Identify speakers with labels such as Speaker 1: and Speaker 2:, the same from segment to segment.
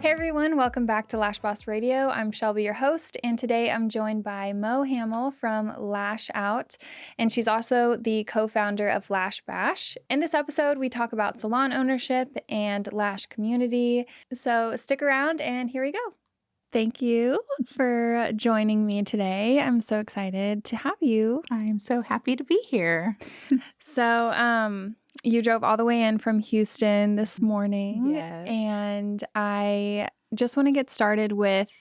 Speaker 1: Hey everyone, welcome back to Lash Bash Radio. I'm Shelby, your host, and today I'm joined by Hamil from Lash Out, and she's also the co-founder of Lash Bash. In this episode, we talk about salon ownership and Lash Community, so stick around and here we go. Thank you for joining me today. I'm so excited to have you.
Speaker 2: I'm so happy to be here.
Speaker 1: So, you drove all the way in from Houston this morning.
Speaker 2: Yes.
Speaker 1: And I just want to get started with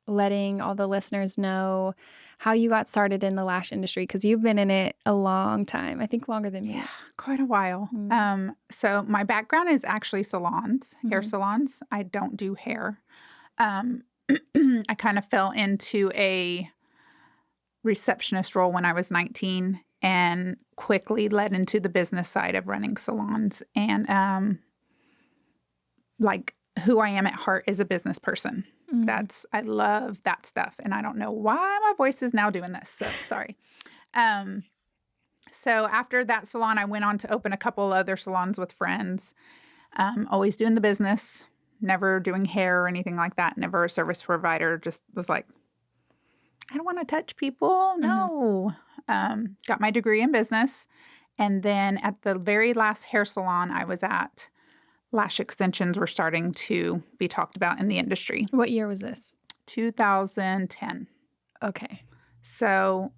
Speaker 1: letting all the listeners know how you got started in the lash industry, because you've been in it a long time. I think longer than me.
Speaker 2: Yeah, quite a while.
Speaker 1: Mm-hmm.
Speaker 2: So my background is actually salons, hair salons. I don't do hair. I kind of fell into a receptionist role when I was 19 and quickly led into the business side of running salons. And like who I am at heart is a business person.
Speaker 1: Mm-hmm.
Speaker 2: I love that stuff. And I don't know why my voice is now doing this. So sorry. So after that salon, I went on to open a couple other salons with friends, always doing the business, never doing hair or anything like that. Never a service provider. Just was like, I don't want to touch people. No. Got my degree in business. And then at the very last hair salon I was at, lash extensions were starting to be talked about in the industry.
Speaker 1: What year was this?
Speaker 2: 2010.
Speaker 1: Okay.
Speaker 2: So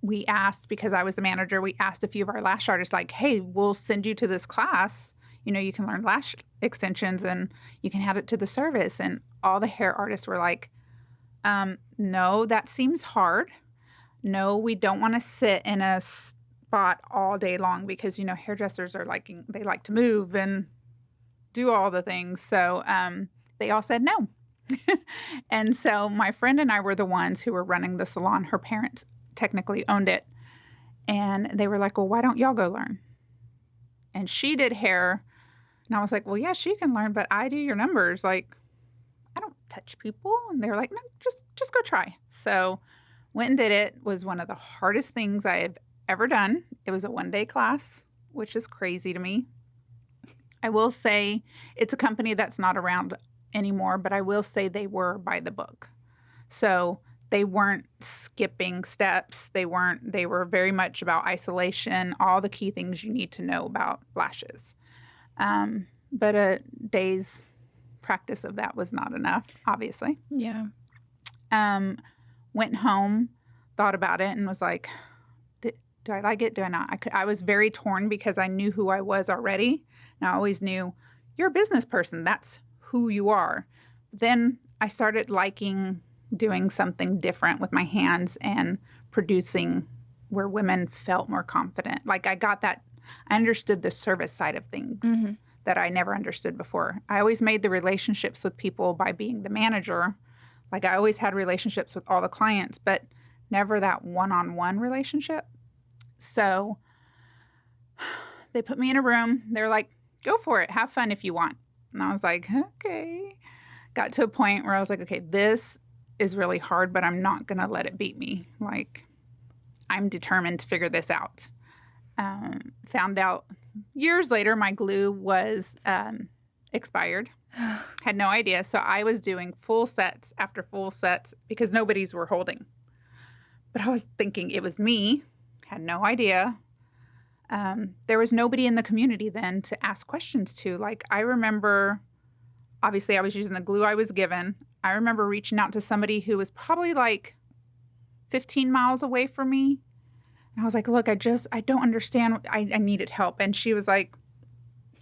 Speaker 2: we asked, because I was the manager, we asked a few of our lash artists, like, hey, we'll send you to this class. You know, you can learn lash extensions and you can add it to the service. And all the hair artists were like, no, that seems hard. No, we don't want to sit in a spot all day long because, you know, hairdressers are they like to move and do all the things. So they all said no. And so my friend and I were the ones who were running the salon. Her parents technically owned it. And they were like, well, why don't y'all go learn? And she did hair. And I was like, well, yeah, she can learn, but I do your numbers. Like, I don't touch people. And they were like, no, just go try. So went and did it. Was one of the hardest things I have ever done. It was a one-day class, which is crazy to me. I will say it's a company that's not around anymore, but I will say they were by the book. So they weren't skipping steps. They were very much about isolation, all the key things you need to know about lashes. But a day's practice of that was not enough, obviously.
Speaker 1: Yeah.
Speaker 2: Went home, thought about it, and was like, do I like it? Do I not? I was very torn because I knew who I was already. And I always knew, you're a business person. That's who you are. Then I started liking doing something different with my hands and producing where women felt more confident. Like I understood the service side of things that I never understood before. I always made the relationships with people by being the manager. Like I always had relationships with all the clients, but never that one-on-one relationship. So they put me in a room. They're like, go for it. Have fun if you want. And I was like, okay. Got to a point where I was like, okay, this is really hard, but I'm not going to let it beat me. Like I'm determined to figure this out. Found out years later my glue was expired. Had no idea. So I was doing full sets after full sets because nobody's were holding. But I was thinking it was me. Had no idea. There was nobody in the community then to ask questions to. Like I remember, obviously I was using the glue I was given. I remember reaching out to somebody who was probably like 15 miles away from me. And I was like, look, I don't understand. I needed help. And she was like,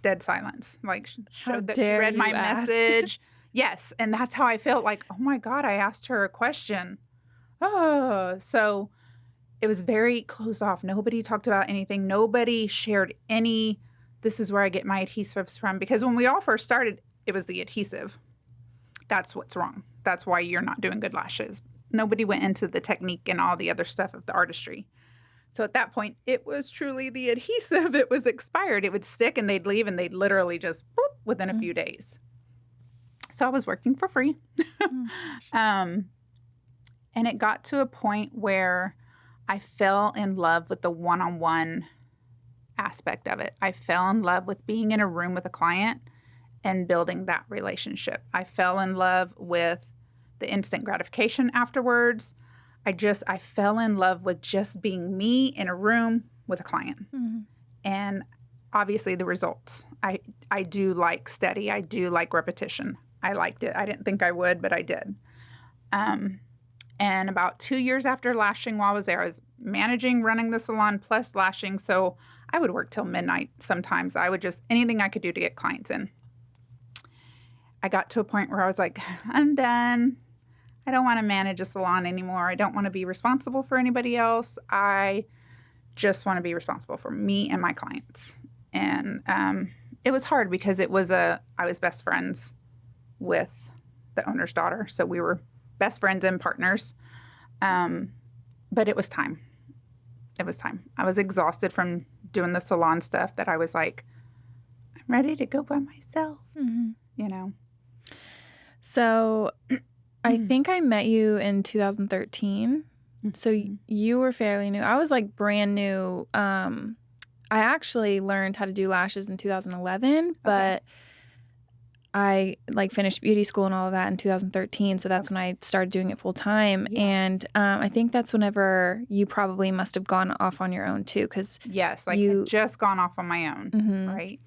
Speaker 2: dead silence. Like showed that she read my message. Yes. And that's how I felt like, oh my God, I asked her a question. Oh, so it was very closed off. Nobody talked about anything. Nobody shared this is where I get my adhesives from. Because when we all first started, it was the adhesive. That's what's wrong. That's why you're not doing good lashes. Nobody went into the technique and all the other stuff of the artistry. So at that point, it was truly the adhesive. It was expired. It would stick and they'd leave and they'd literally just boop, within a few days. So I was working for free. And it got to a point where I fell in love with the one-on-one aspect of it. I fell in love with being in a room with a client and building that relationship. I fell in love with the instant gratification afterwards. I fell in love with just being me in a room with a client.
Speaker 1: Mm-hmm.
Speaker 2: And obviously the results. I do like steady. I do like repetition. I liked it. I didn't think I would, but I did. And about 2 years after lashing while I was there, I was managing, running the salon plus lashing. So I would work till midnight sometimes. I would just, anything I could do to get clients in. I got to a point where I was like, I'm done. I don't want to manage a salon anymore. I don't want to be responsible for anybody else. I just want to be responsible for me and my clients. And it was hard because I was best friends with the owner's daughter. So we were best friends and partners. But it was time. It was time. I was exhausted from doing the salon stuff that I was like, I'm ready to go by myself, you know.
Speaker 1: So I think I met you in 2013. So you were fairly new. I was like brand new. I actually learned how to do lashes in 2011, but I like finished beauty school and all of that in 2013. So that's when I started doing it full time. Yes. And I think that's whenever you probably must have gone off on your own too. Cause
Speaker 2: yes, like you had just gone off on my own, right?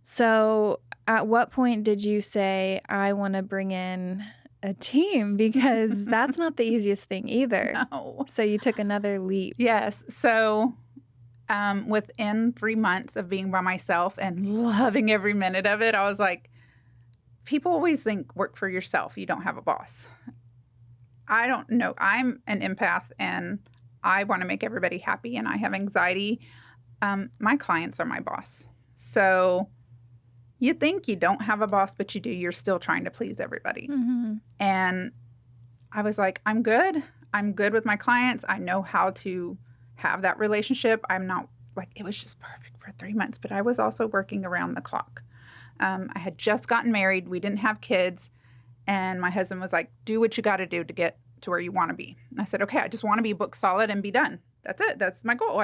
Speaker 1: So at what point did you say, I want to bring in a team? Because that's not the easiest thing either.
Speaker 2: No.
Speaker 1: So you took another leap.
Speaker 2: Yes. So within 3 months of being by myself and loving every minute of it, I was like, people always think work for yourself. You don't have a boss. I don't know. I'm an empath and I want to make everybody happy and I have anxiety. My clients are my boss. So you think you don't have a boss, but you do. You're still trying to please everybody. And I was like, I'm good. I'm good with my clients. I know how to have that relationship. I'm not like, it was just perfect for 3 months, but I was also working around the clock. I had just gotten married. We didn't have kids. And my husband was like, do what you got to do to get to where you want to be. And I said, okay, I just want to be booked solid and be done. That's it. That's my goal.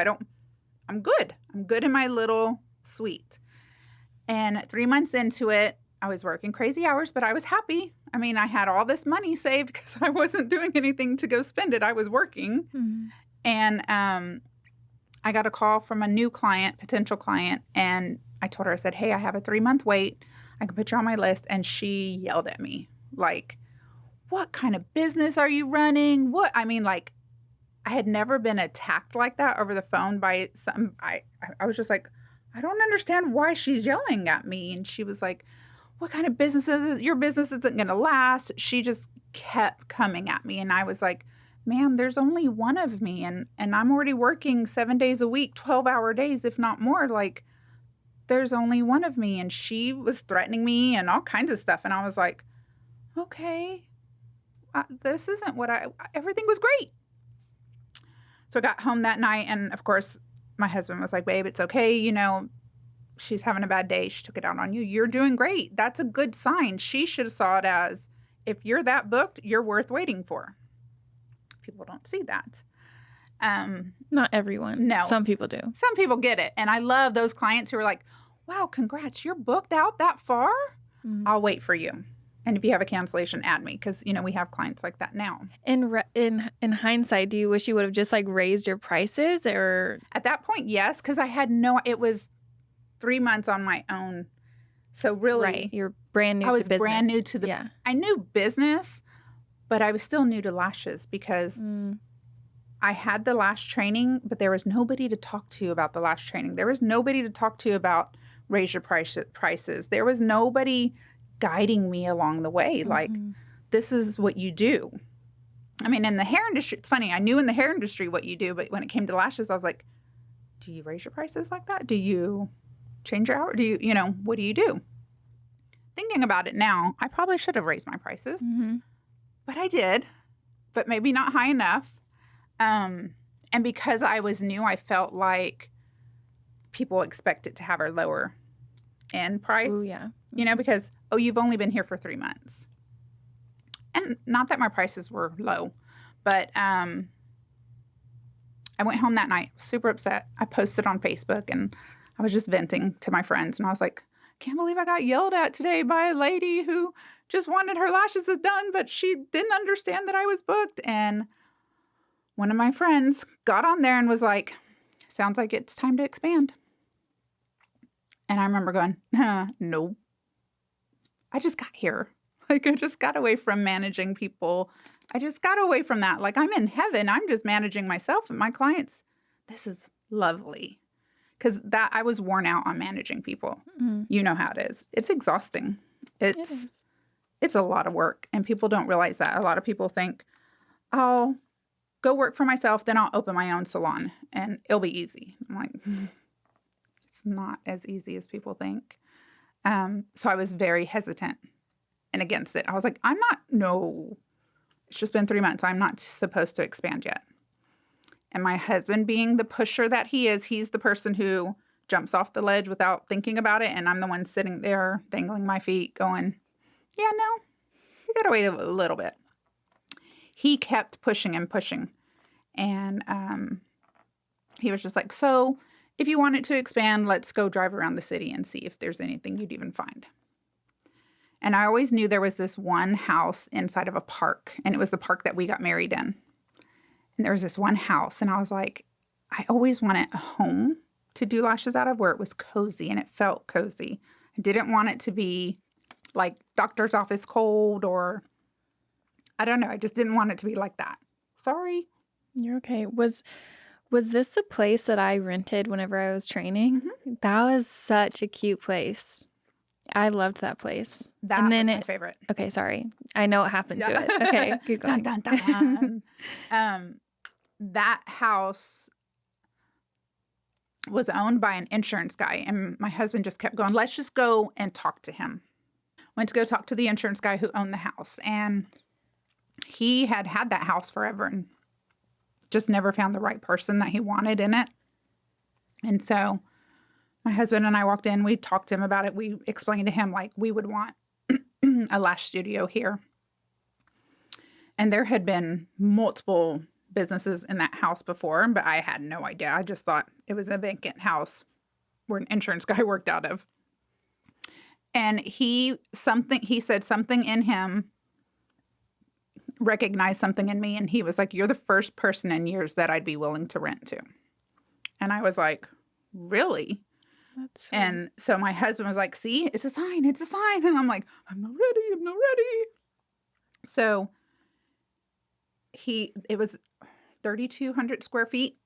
Speaker 2: I'm good. I'm good in my little suite. And 3 months into it, I was working crazy hours, but I was happy. I mean, I had all this money saved because I wasn't doing anything to go spend it. I was working. And I got a call from a new client, potential client, and I told her, I said, hey, I have a 3-month wait. I can put you on my list. And she yelled at me like, what kind of business are you running? I mean, like, I had never been attacked like that over the phone by some. I was just like, I don't understand why she's yelling at me. And she was like, what kind of business is this? Your business isn't going to last. She just kept coming at me. And I was like, ma'am, there's only one of me. And I'm already working 7 days a week, 12-hour days, if not more. Like, there's only one of me. And she was threatening me and all kinds of stuff. And I was like, okay, this isn't what everything was great. So I got home that night. And of course, my husband was like, babe, it's okay. You know, she's having a bad day. She took it out on you. You're doing great. That's a good sign. She should have saw it as, if you're that booked, you're worth waiting for. People don't see that.
Speaker 1: Not everyone.
Speaker 2: No.
Speaker 1: Some people do.
Speaker 2: Some people get it. And I love those clients who are like, wow, congrats. You're booked out that far? I'll wait for you. And if you have a cancellation, add me. Because, you know, we have clients like that now.
Speaker 1: In hindsight, do you wish you would have just like raised your prices or?
Speaker 2: At that point, yes. Because it was 3 months on my own. So really.
Speaker 1: Right. You're brand new to business.
Speaker 2: I was brand new to I knew business, but I was still new to lashes because I had the lash training, but there was nobody to talk to about the lash training. There was nobody to talk to about raise your prices. There was nobody guiding me along the way. Like, this is what you do. I mean, in the hair industry, it's funny. I knew in the hair industry what you do, but when it came to lashes, I was like, do you raise your prices like that? Do you change your hour? What do you do? Thinking about it now, I probably should have raised my prices, but I did, but maybe not high enough. And because I was new, I felt like people expected to have a lower end price.
Speaker 1: Ooh, yeah.
Speaker 2: Because, you've only been here for 3 months. And not that my prices were low, but I went home that night, super upset. I posted on Facebook and I was just venting to my friends. And I was like, can't believe I got yelled at today by a lady who just wanted her lashes done, but she didn't understand that I was booked. And one of my friends got on there and was like, sounds like it's time to expand. And I remember going, no, I just got here. Like, I just got away from managing people. I just got away from that. Like, I'm in heaven. I'm just managing myself and my clients. This is lovely. Because I was worn out on managing people. Mm-hmm. You know how it is. It's exhausting. It's a lot of work. And people don't realize that. A lot of people think, I'll go work for myself, then I'll open my own salon and it'll be easy. I'm like, it's not as easy as people think. So I was very hesitant and against it. I was like, no, it's just been 3 months. I'm not supposed to expand yet. And my husband, being the pusher that he is, he's the person who jumps off the ledge without thinking about it. And I'm the one sitting there dangling my feet going, yeah, no, you got to wait a little bit. He kept pushing and pushing. And he was just like, so if you want it to expand, let's go drive around the city and see if there's anything you'd even find. And I always knew there was this one house inside of a park. And it was the park that we got married in. And there was this one house. And I was like, I always wanted a home to do lashes out of where it was cozy and it felt cozy. I didn't want it to be like doctor's office cold or I don't know. I just didn't want it to be like that. Sorry.
Speaker 1: You're okay. Was this a place that I rented whenever I was training? Mm-hmm. That was such a cute place. I loved that place.
Speaker 2: That was my favorite.
Speaker 1: Okay, sorry. I know what happened to it. Okay, keep going.
Speaker 2: Dun, dun, dun. That house was owned by an insurance guy, and my husband just kept going, let's just go and talk to him. Went to go talk to the insurance guy who owned the house, and he had that house forever and just never found the right person that he wanted in it. And so my husband and I walked in. We talked to him about it. We explained to him, like, we would want a lash studio here. And there had been multiple businesses in that house before, but I had no idea. I just thought it was a vacant house where an insurance guy worked out of. And he said something in him recognized something in me, and he was like, you're the first person in years that I'd be willing to rent to. And I was like, really?
Speaker 1: That's sweet.
Speaker 2: And so my husband was like, see, it's a sign. And I'm like, I'm not ready. So it was 3,200 square feet.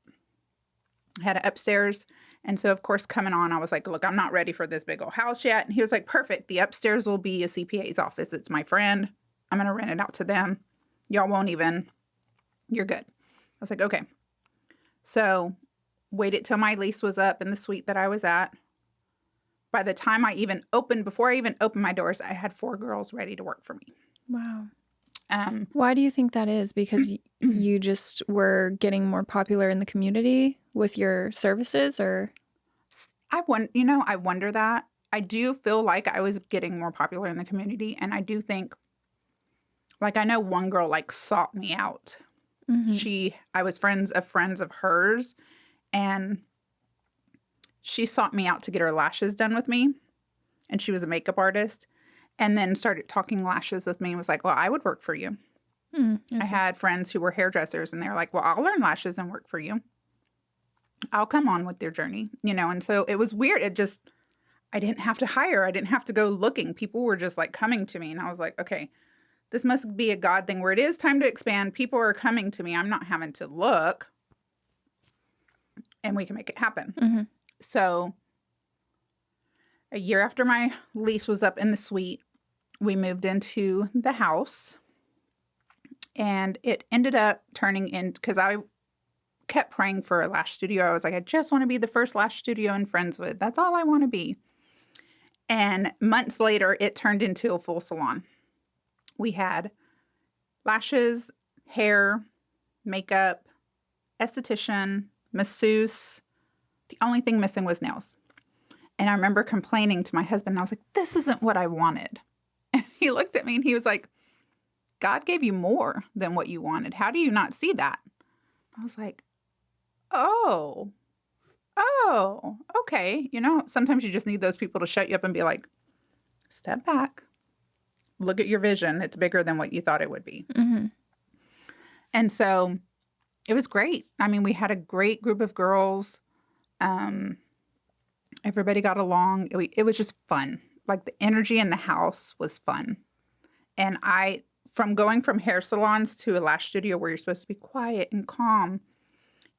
Speaker 2: I had it upstairs. And so, of course, coming on, I was like, look, I'm not ready for this big old house yet. And he was like, perfect. The upstairs will be a CPA's office. It's my friend. I'm going to rent it out to them. Y'all won't even. You're good. I was like, okay. So waited till my lease was up in the suite that I was at. By the time before I even opened my doors, I had 4 girls ready to work for me.
Speaker 1: Wow. Why do you think that is? Because you just were getting more popular in the community with your services, or?
Speaker 2: I wonder that. I do feel like I was getting more popular in the community, and I do think, like, I know one girl, like, sought me out. Mm-hmm. I was friends of hers, and she sought me out to get her lashes done with me, and she was a makeup artist, and then started talking lashes with me and was like, well, I would work for you. I had friends who were hairdressers, and they were like, well, I'll learn lashes and work for you. I'll come on with your journey, and so it was weird. I didn't have to hire. I didn't have to go looking. People were just, like, coming to me, and I was like, okay, this must be a God thing where it is time to expand. People are coming to me. I'm not having to look, and we can make it happen. Mm-hmm. So a year after my lease was up in the suite, we moved into the house, and it ended up turning in, because I kept praying for a lash studio. I was like, I just want to be the first lash studio in Friendswood. That's all I want to be. And months later, it turned into a full salon. We had lashes, hair, makeup, esthetician, masseuse. The only thing missing was nails. And I remember complaining to my husband, and I was like, this isn't what I wanted. And he looked at me and he was like, God gave you more than what you wanted. How do you not see that? I was like, oh, oh, okay. Sometimes you just need those people to shut you up and be like, step back, look at your vision. It's bigger than what you thought it would be.
Speaker 1: Mm-hmm.
Speaker 2: And so it was great. I mean, we had a great group of girls. Everybody got along. It was just fun. Like the energy in the house was fun. And from going from hair salons to a lash studio where you're supposed to be quiet and calm,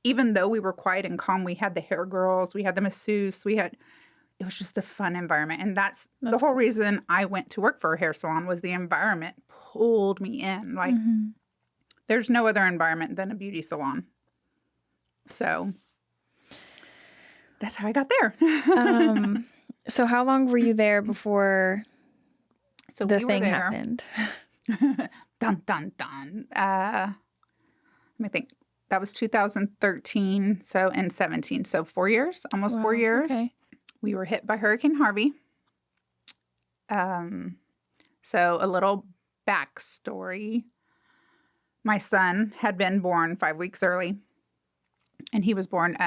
Speaker 2: even though we were quiet and calm, we had the hair girls, we had the masseuse, it was just a fun environment. And that's the whole reason I went to work for a hair salon was the environment pulled me in. Like, there's no other environment than a beauty salon. So that's how I got there.
Speaker 1: So how long were you there before the thing happened?
Speaker 2: Dun, dun, dun. Let me think. That was 2013, and 17. So 4 years, almost 4 years.
Speaker 1: Okay.
Speaker 2: We were hit by Hurricane Harvey. So a little backstory. My son had been born 5 weeks early, and he was born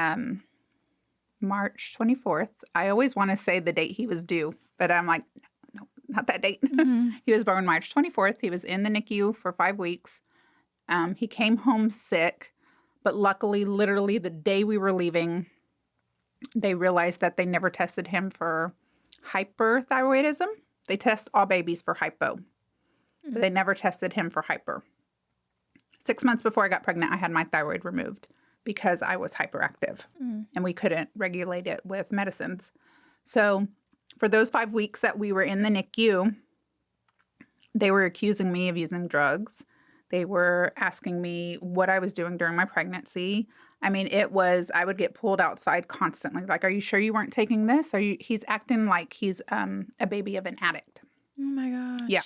Speaker 2: March 24th. I always want to say the date he was due, but I'm like, no, not that date.
Speaker 1: Mm-hmm.
Speaker 2: He was born March 24th. He was in the NICU for 5 weeks. He came home sick, but luckily, literally the day we were leaving, they realized that they never tested him for hyperthyroidism. They test all babies for hypo, but they never tested him for hyper. 6 months before I got pregnant, I had my thyroid removed because I was hyperactive and we couldn't regulate it with medicines. So for those 5 weeks that we were in the NICU, they were accusing me of using drugs. They were asking me what I was doing during my pregnancy. I mean, I would get pulled outside constantly. Like, are you sure you weren't taking this? He's acting like he's a baby of an addict.
Speaker 1: Oh my gosh.
Speaker 2: Yeah.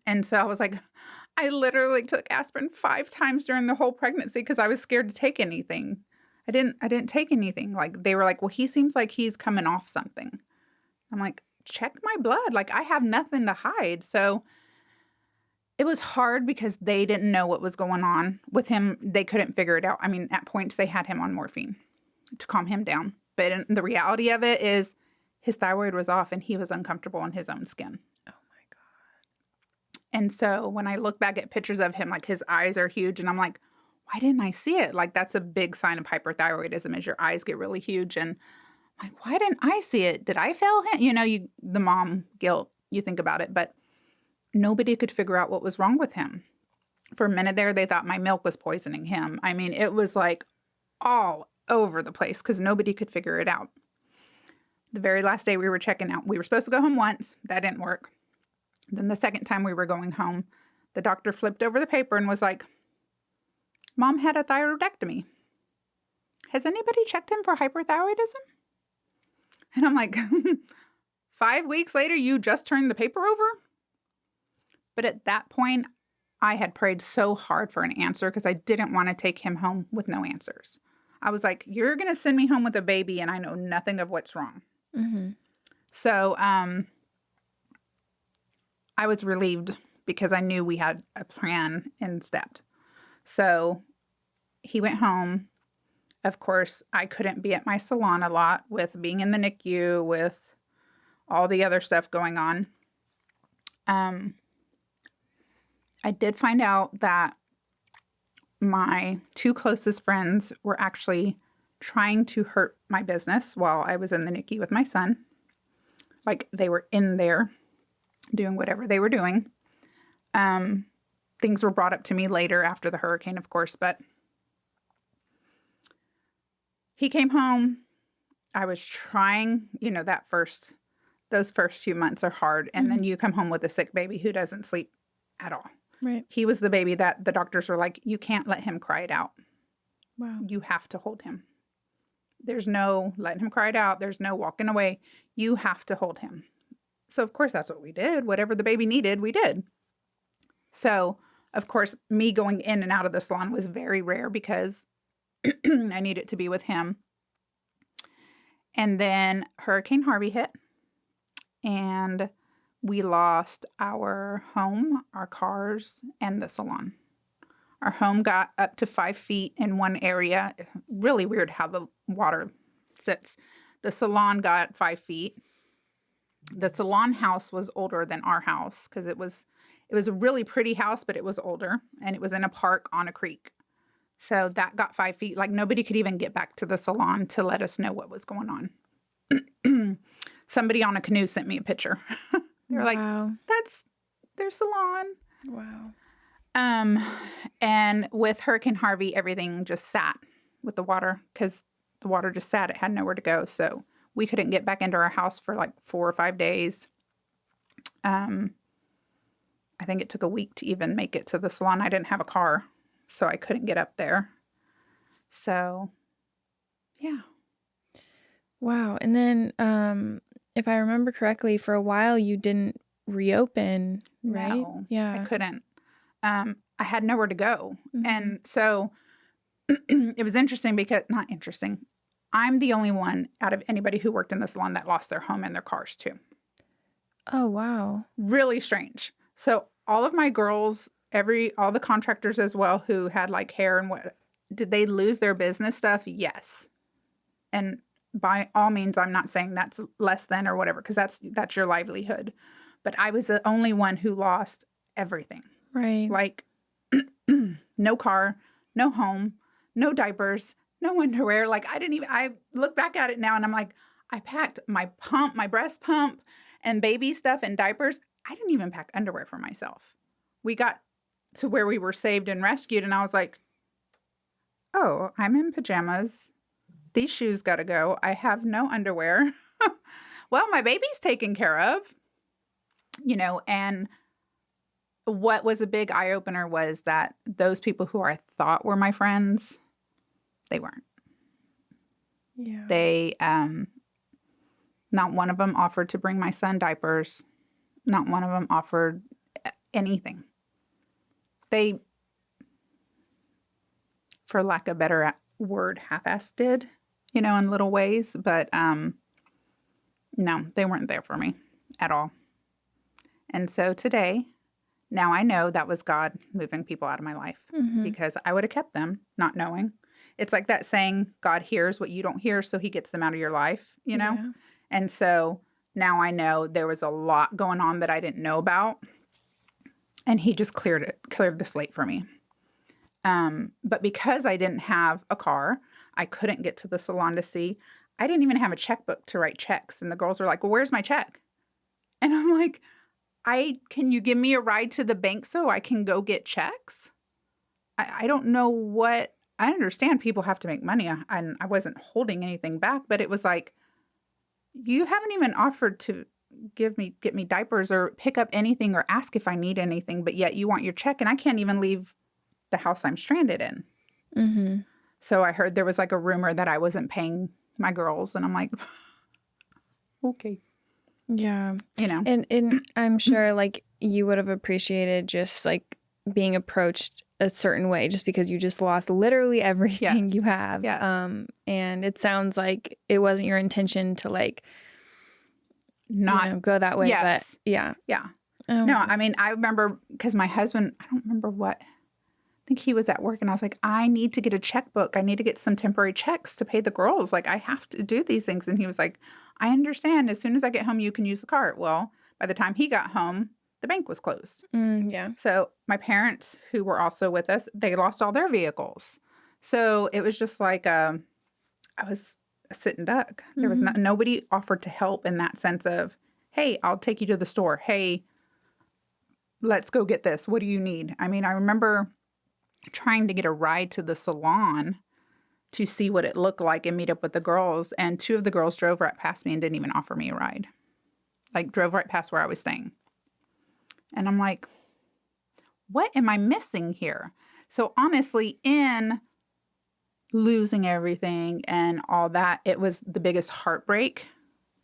Speaker 2: And so I was like, I literally took aspirin 5 times during the whole pregnancy because I was scared to take anything. I didn't take anything. Like, they were like, well, he seems like he's coming off something. I'm like, check my blood. Like, I have nothing to hide. So it was hard because they didn't know what was going on with him. They couldn't figure it out. I mean, at points they had him on morphine to calm him down. But the reality of it is his thyroid was off and he was uncomfortable in his own skin.
Speaker 1: Oh my God.
Speaker 2: And so when I look back at pictures of him, like his eyes are huge and I'm like, why didn't I see it? Like, that's a big sign of hyperthyroidism is your eyes get really huge. And I'm like, why didn't I see it? Did I fail him? The mom guilt, you think about it, but nobody could figure out what was wrong with him. For a minute there, they thought my milk was poisoning him. I mean, it was like all over the place because nobody could figure it out. The very last day we were checking out, we were supposed to go home once. That didn't work. Then the second time we were going home, the doctor flipped over the paper and was like, Mom had a thyroidectomy. Has anybody checked him for hyperthyroidism? And I'm like, 5 weeks later, you just turned the paper over? But at that point, I had prayed so hard for an answer because I didn't want to take him home with no answers. I was like, you're going to send me home with a baby and I know nothing of what's wrong.
Speaker 1: Mm-hmm.
Speaker 2: So I was relieved because I knew we had a plan in step. So he went home. Of course, I couldn't be at my salon a lot with being in the NICU, with all the other stuff going on. I did find out that my 2 closest friends were actually trying to hurt my business while I was in the NICU with my son. Like, they were in there doing whatever they were doing. Things were brought up to me later after the hurricane, of course, but he came home. I was trying, those first few months are hard. And then you come home with a sick baby who doesn't sleep at all.
Speaker 1: Right.
Speaker 2: He was the baby that the doctors were like, you can't let him cry it out.
Speaker 1: Wow.
Speaker 2: You have to hold him. There's no letting him cry it out. There's no walking away. You have to hold him. So, of course, that's what we did. Whatever the baby needed, we did. So, of course, me going in and out of the salon was very rare because I needed to be with him. And then Hurricane Harvey hit. And we lost our home, our cars, and the salon. Our home got up to 5 feet in one area. Really weird how the water The salon got 5 feet. The salon house was older than our house because it was a really pretty house, but it was older, and it was in a park on a creek. So that got 5 feet. Like, nobody could even get back to the salon to let us know what was going on. Somebody on a canoe sent me a picture. They were like, that's their salon.
Speaker 1: Wow.
Speaker 2: And with Hurricane Harvey, everything just sat with the water because the water just sat. It had nowhere to go. So we couldn't get back into our house for like 4 or 5 days. I think it took a week to even make it to the salon. I didn't have a car, so I couldn't get up there. So, yeah.
Speaker 1: Wow. And then, if I remember correctly, for a while you didn't reopen, right?
Speaker 2: No,
Speaker 1: yeah.
Speaker 2: I couldn't. I had nowhere to go. Mm-hmm. And so it was interesting because, not interesting, I'm the only one out of anybody who worked in the salon that lost their home and their cars too.
Speaker 1: Oh, wow.
Speaker 2: Really strange. So all of my girls, all the contractors as well who had like hair and what, did they lose their business stuff? Yes. And by all means, I'm not saying that's less than or whatever, because that's your livelihood. But I was the only one who lost everything.
Speaker 1: Right.
Speaker 2: Like no car, no home, no diapers, no underwear. Like I look back at it now and I'm like, I packed my pump, my breast pump and baby stuff and diapers. I didn't even pack underwear for myself. We got to where we were saved and rescued and I was like, oh, I'm in pajamas. These shoes got to go. I have no underwear. Well, my baby's taken care of, and what was a big eye opener was that those people who I thought were my friends, they weren't.
Speaker 1: Yeah.
Speaker 2: They, not one of them offered to bring my son diapers. Not one of them offered anything. They, for lack of a better word, half-assed did, in little ways. But no, they weren't there for me at all. And so today, now I know that was God moving people out of my life because I would have kept them not knowing. It's like that saying, God hears what you don't hear, so he gets them out of your life, know?
Speaker 1: Yeah.
Speaker 2: And so now I know there was a lot going on that I didn't know about. And he just cleared the slate for me. But because I didn't have a car, I couldn't get to the salon to see. I didn't even have a checkbook to write checks. And the girls were like, well, where's my check? And I'm like, can you give me a ride to the bank so I can go get checks? I don't know what, I understand people have to make money and I wasn't holding anything back, but it was like, you haven't even offered to get me diapers or pick up anything or ask if I need anything, but yet you want your check and I can't even leave the house I'm stranded in.
Speaker 1: Mm-hmm.
Speaker 2: So I heard there was like a rumor that I wasn't paying my girls and I'm like, okay.
Speaker 1: Yeah. And I'm sure like you would have appreciated just like being approached a certain way just because you just lost literally everything you have.
Speaker 2: Yeah.
Speaker 1: And it sounds like it wasn't your intention to like
Speaker 2: not
Speaker 1: go that way.
Speaker 2: Yes.
Speaker 1: But yeah.
Speaker 2: Yeah. No, I mean, I remember because my husband, I don't remember what, I think he was at work and I was like, I need to get a checkbook. I need to get some temporary checks to pay the girls. Like, I have to do these things. And he was like, I understand. As soon as I get home, you can use the cart. Well, by the time he got home, the bank was closed.
Speaker 1: Yeah.
Speaker 2: So my parents, who were also with us, they lost all their vehicles. So it was just like I was a sitting duck. There was nobody offered to help in that sense of, hey, I'll take you to the store. Hey, let's go get this. What do you need? I mean, I remember trying to get a ride to the salon to see what it looked like and meet up with the girls. And 2 of the girls drove right past me and didn't even offer me a ride. Like, drove right past where I was staying. And I'm like, what am I missing here? So honestly, in losing everything and all that, it was the biggest heartbreak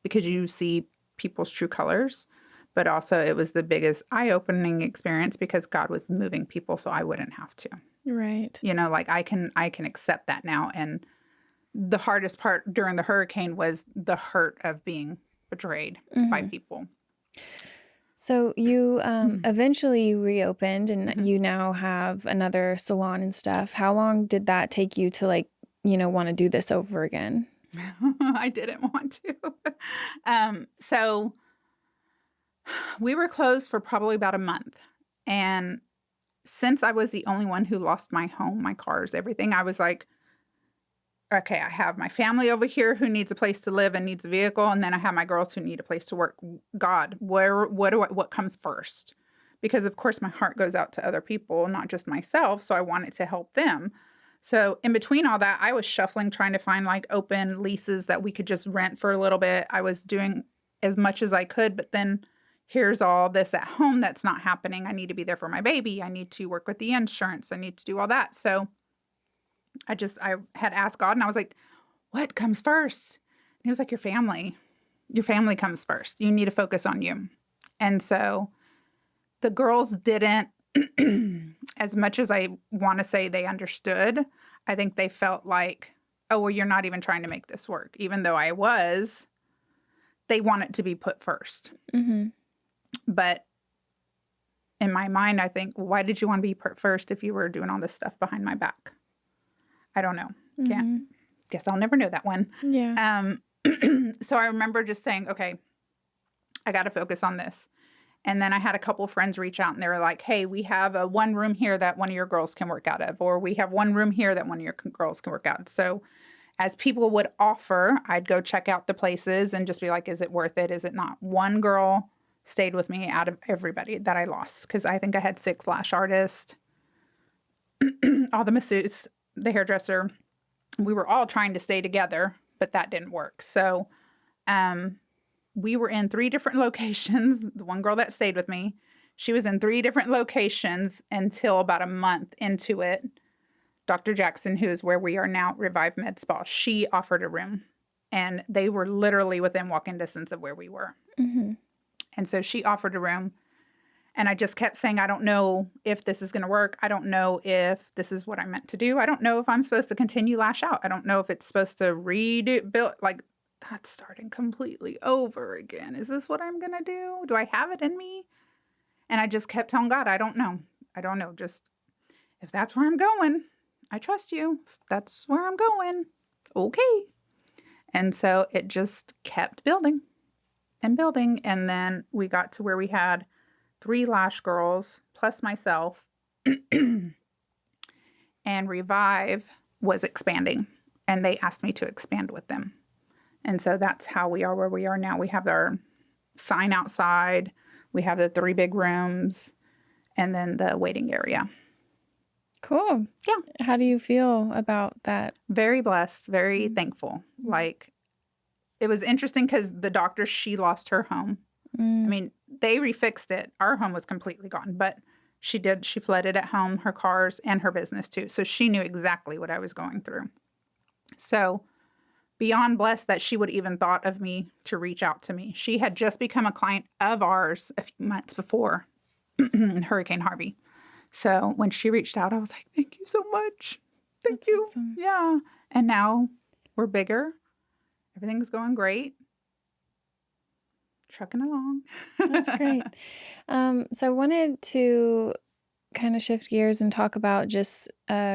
Speaker 2: because you see people's true colors. But also it was the biggest eye-opening experience because God was moving people so I wouldn't have to.
Speaker 1: Right.
Speaker 2: Like I can accept that now. And the hardest part during the hurricane was the hurt of being betrayed by people.
Speaker 1: So you eventually reopened and you now have another salon and stuff. How long did that take you to want to do this over again?
Speaker 2: I didn't want to. So we were closed for probably about a month. And since I was the only one who lost my home, my cars, everything, I was like, okay, I have my family over here who needs a place to live and needs a vehicle, and then I have my girls who need a place to work. God, what comes first? Because of course my heart goes out to other people, not just myself, so I wanted to help them. So in between all that, I was shuffling, trying to find like open leases that we could just rent for a little bit. I was doing as much as I could, but then here's all this at home that's not happening. I need to be there for my baby. I need to work with the insurance. I need to do all that. So I had asked God, and I was like, what comes first? And he was like, your family. Your family comes first. You need to focus on you. And so the girls didn't, as much as I want to say they understood, I think they felt like, oh, well, you're not even trying to make this work. Even though I was, they want it to be put first.
Speaker 1: Mm-hmm.
Speaker 2: But in my mind, I think, why did you want to be put first if you were doing all this stuff behind my back? I don't know. Guess I'll never know that one.
Speaker 1: Yeah.
Speaker 2: So I remember just saying, okay, I got to focus on this. And then I had a couple friends reach out, and they were like, hey, we have a one room here that one of your girls can work out of, or we have one room here that one of your girls can work out. So as people would offer, I'd go check out the places and just be like, is it worth it? Is it not? One girl stayed with me out of everybody that I lost, because I think I had 6 lash artists, all the masseuse, the hairdresser. We were all trying to stay together, but that didn't work. So we were in 3 different locations. The one girl that stayed with me, she was in 3 different locations until about a month into it. Dr. Jackson, who is where we are now, Revive Med Spa, she offered a room, and they were literally within walking distance of where we were.
Speaker 1: Mm-hmm.
Speaker 2: And so she offered a room, and I just kept saying, I don't know if this is going to work. I don't know if this is what I'm meant to do. I don't know if I'm supposed to continue Lash Out. I don't know if it's supposed to build, like, that's starting completely over again. Is this what I'm going to do? Do I have it in me? And I just kept telling God, I don't know. I don't know. Just, if that's where I'm going, I trust you. If that's where I'm going, okay. And so it just kept building and building. And then we got to where we had 3 lash girls plus myself, and Revive was expanding, and they asked me to expand with them. And so that's how we are where we are now. We have our sign outside. We have the 3 big rooms, and then the waiting area.
Speaker 1: Cool.
Speaker 2: Yeah.
Speaker 1: How do you feel about that?
Speaker 2: Very blessed, very thankful. Like, it was interesting because the doctor, she lost her home. I mean, they refixed it. Our home was completely gone, but she flooded at home, her cars, and her business too. So she knew exactly what I was going through. So beyond blessed that she would even thought of me to reach out to me. She had just become a client of ours a few months before Hurricane Harvey. So when she reached out, I was like, thank you so much. Thank you.
Speaker 1: Awesome.
Speaker 2: Yeah. And now we're bigger. Everything's going great. Trucking along.
Speaker 1: That's great. So I wanted to kind of shift gears and talk about just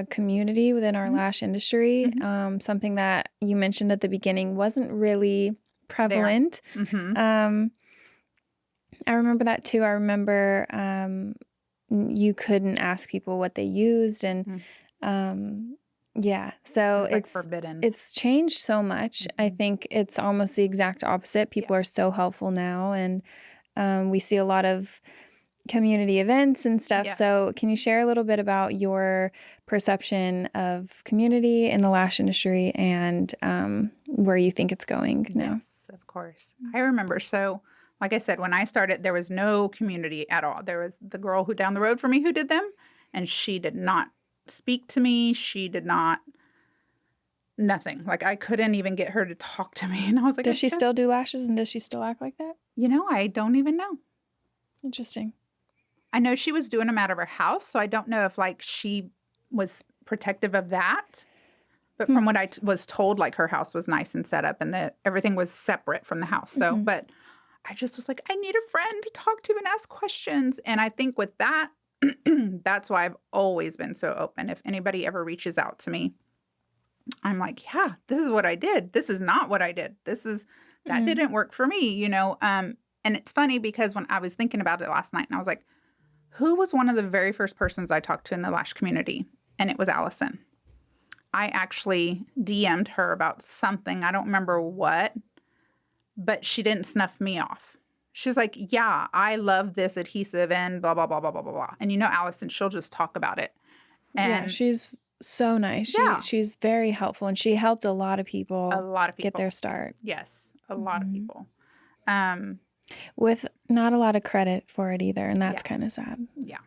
Speaker 1: community within our lash industry. Something that you mentioned at the beginning wasn't really prevalent. I remember that too. I remember you couldn't ask people what they used, and yeah, so
Speaker 2: it's like forbidden.
Speaker 1: It's changed so much. I think it's almost the exact opposite. People are so helpful now, and we see a lot of community events and stuff. So can you share a little bit about your perception of community in the lash industry and where you think it's going now?
Speaker 2: Yes, of course. I remember. So like I said, when I started, there was no community at all. There was the girl who down the road from me who did them, and she did not speak to me. She did not, nothing. Like, I couldn't even get her to talk to me. And I was like,
Speaker 1: does she still do lashes, and does she still act like that?
Speaker 2: You know, I don't even know.
Speaker 1: Interesting.
Speaker 2: I know she was doing them out of her house, so I don't know if, like, she was protective of that. But from what I was told, like, her house was nice and set up, and that everything was separate from the house. So, but I just was like, I need a friend to talk to and ask questions. And I think with that, that's why I've always been so open. If anybody ever reaches out to me, I'm like, yeah, this is what I did. This is not what I did. That didn't work for me, you know? And it's funny because when I was thinking about it last night and I was like, who was one of the very first persons I talked to in the Lash community? And it was Allison. I actually DM'd her about something. I don't remember what, but she didn't snuff me off. She was like, yeah, I love this adhesive and blah, blah, blah, blah, blah, blah, blah. And you know, Allison, she'll just talk about it. And
Speaker 1: yeah, she's so nice.
Speaker 2: Yeah.
Speaker 1: She's very helpful, and she helped a lot of people get their start.
Speaker 2: Yes, a lot of people.
Speaker 1: With not a lot of credit for it either, and that's kind of sad.
Speaker 2: Yeah.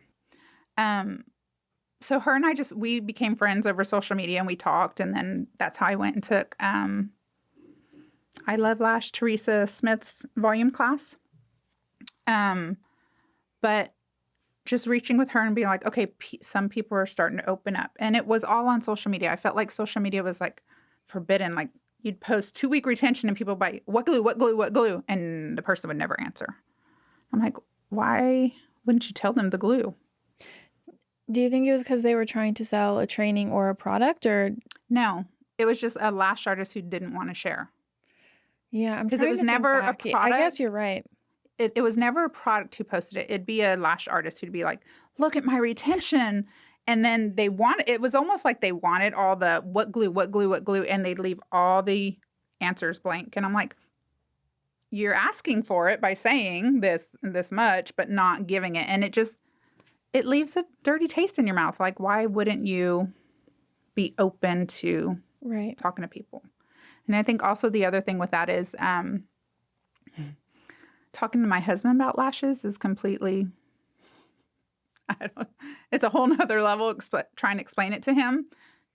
Speaker 2: So her and we became friends over social media, and we talked, and then that's how I went and took I Love Lash, Teresa Smith's volume class. But just reaching with her and being like, okay, some people are starting to open up. And it was all on social media. I felt like social media was like forbidden. Like you'd post 2-week retention and people buy what glue, what glue, what glue. And the person would never answer. I'm like, why wouldn't you tell them the glue?
Speaker 1: Do you think it was because they were trying to sell a training or a product, or?
Speaker 2: No, it was just a lash artist who didn't want to share.
Speaker 1: Yeah,
Speaker 2: because it was never a product.
Speaker 1: I guess you're right.
Speaker 2: It was never a product who posted it. It'd be a lash artist who'd be like, look at my retention. And then it was almost like they wanted all the what glue, what glue, what glue. And they'd leave all the answers blank. And I'm like, you're asking for it by saying this much, but not giving it. And it leaves a dirty taste in your mouth. Like, why wouldn't you be open to talking to people? And I think also the other thing with that is, talking to my husband about lashes is completely, it's a whole nother level, trying to explain it to him.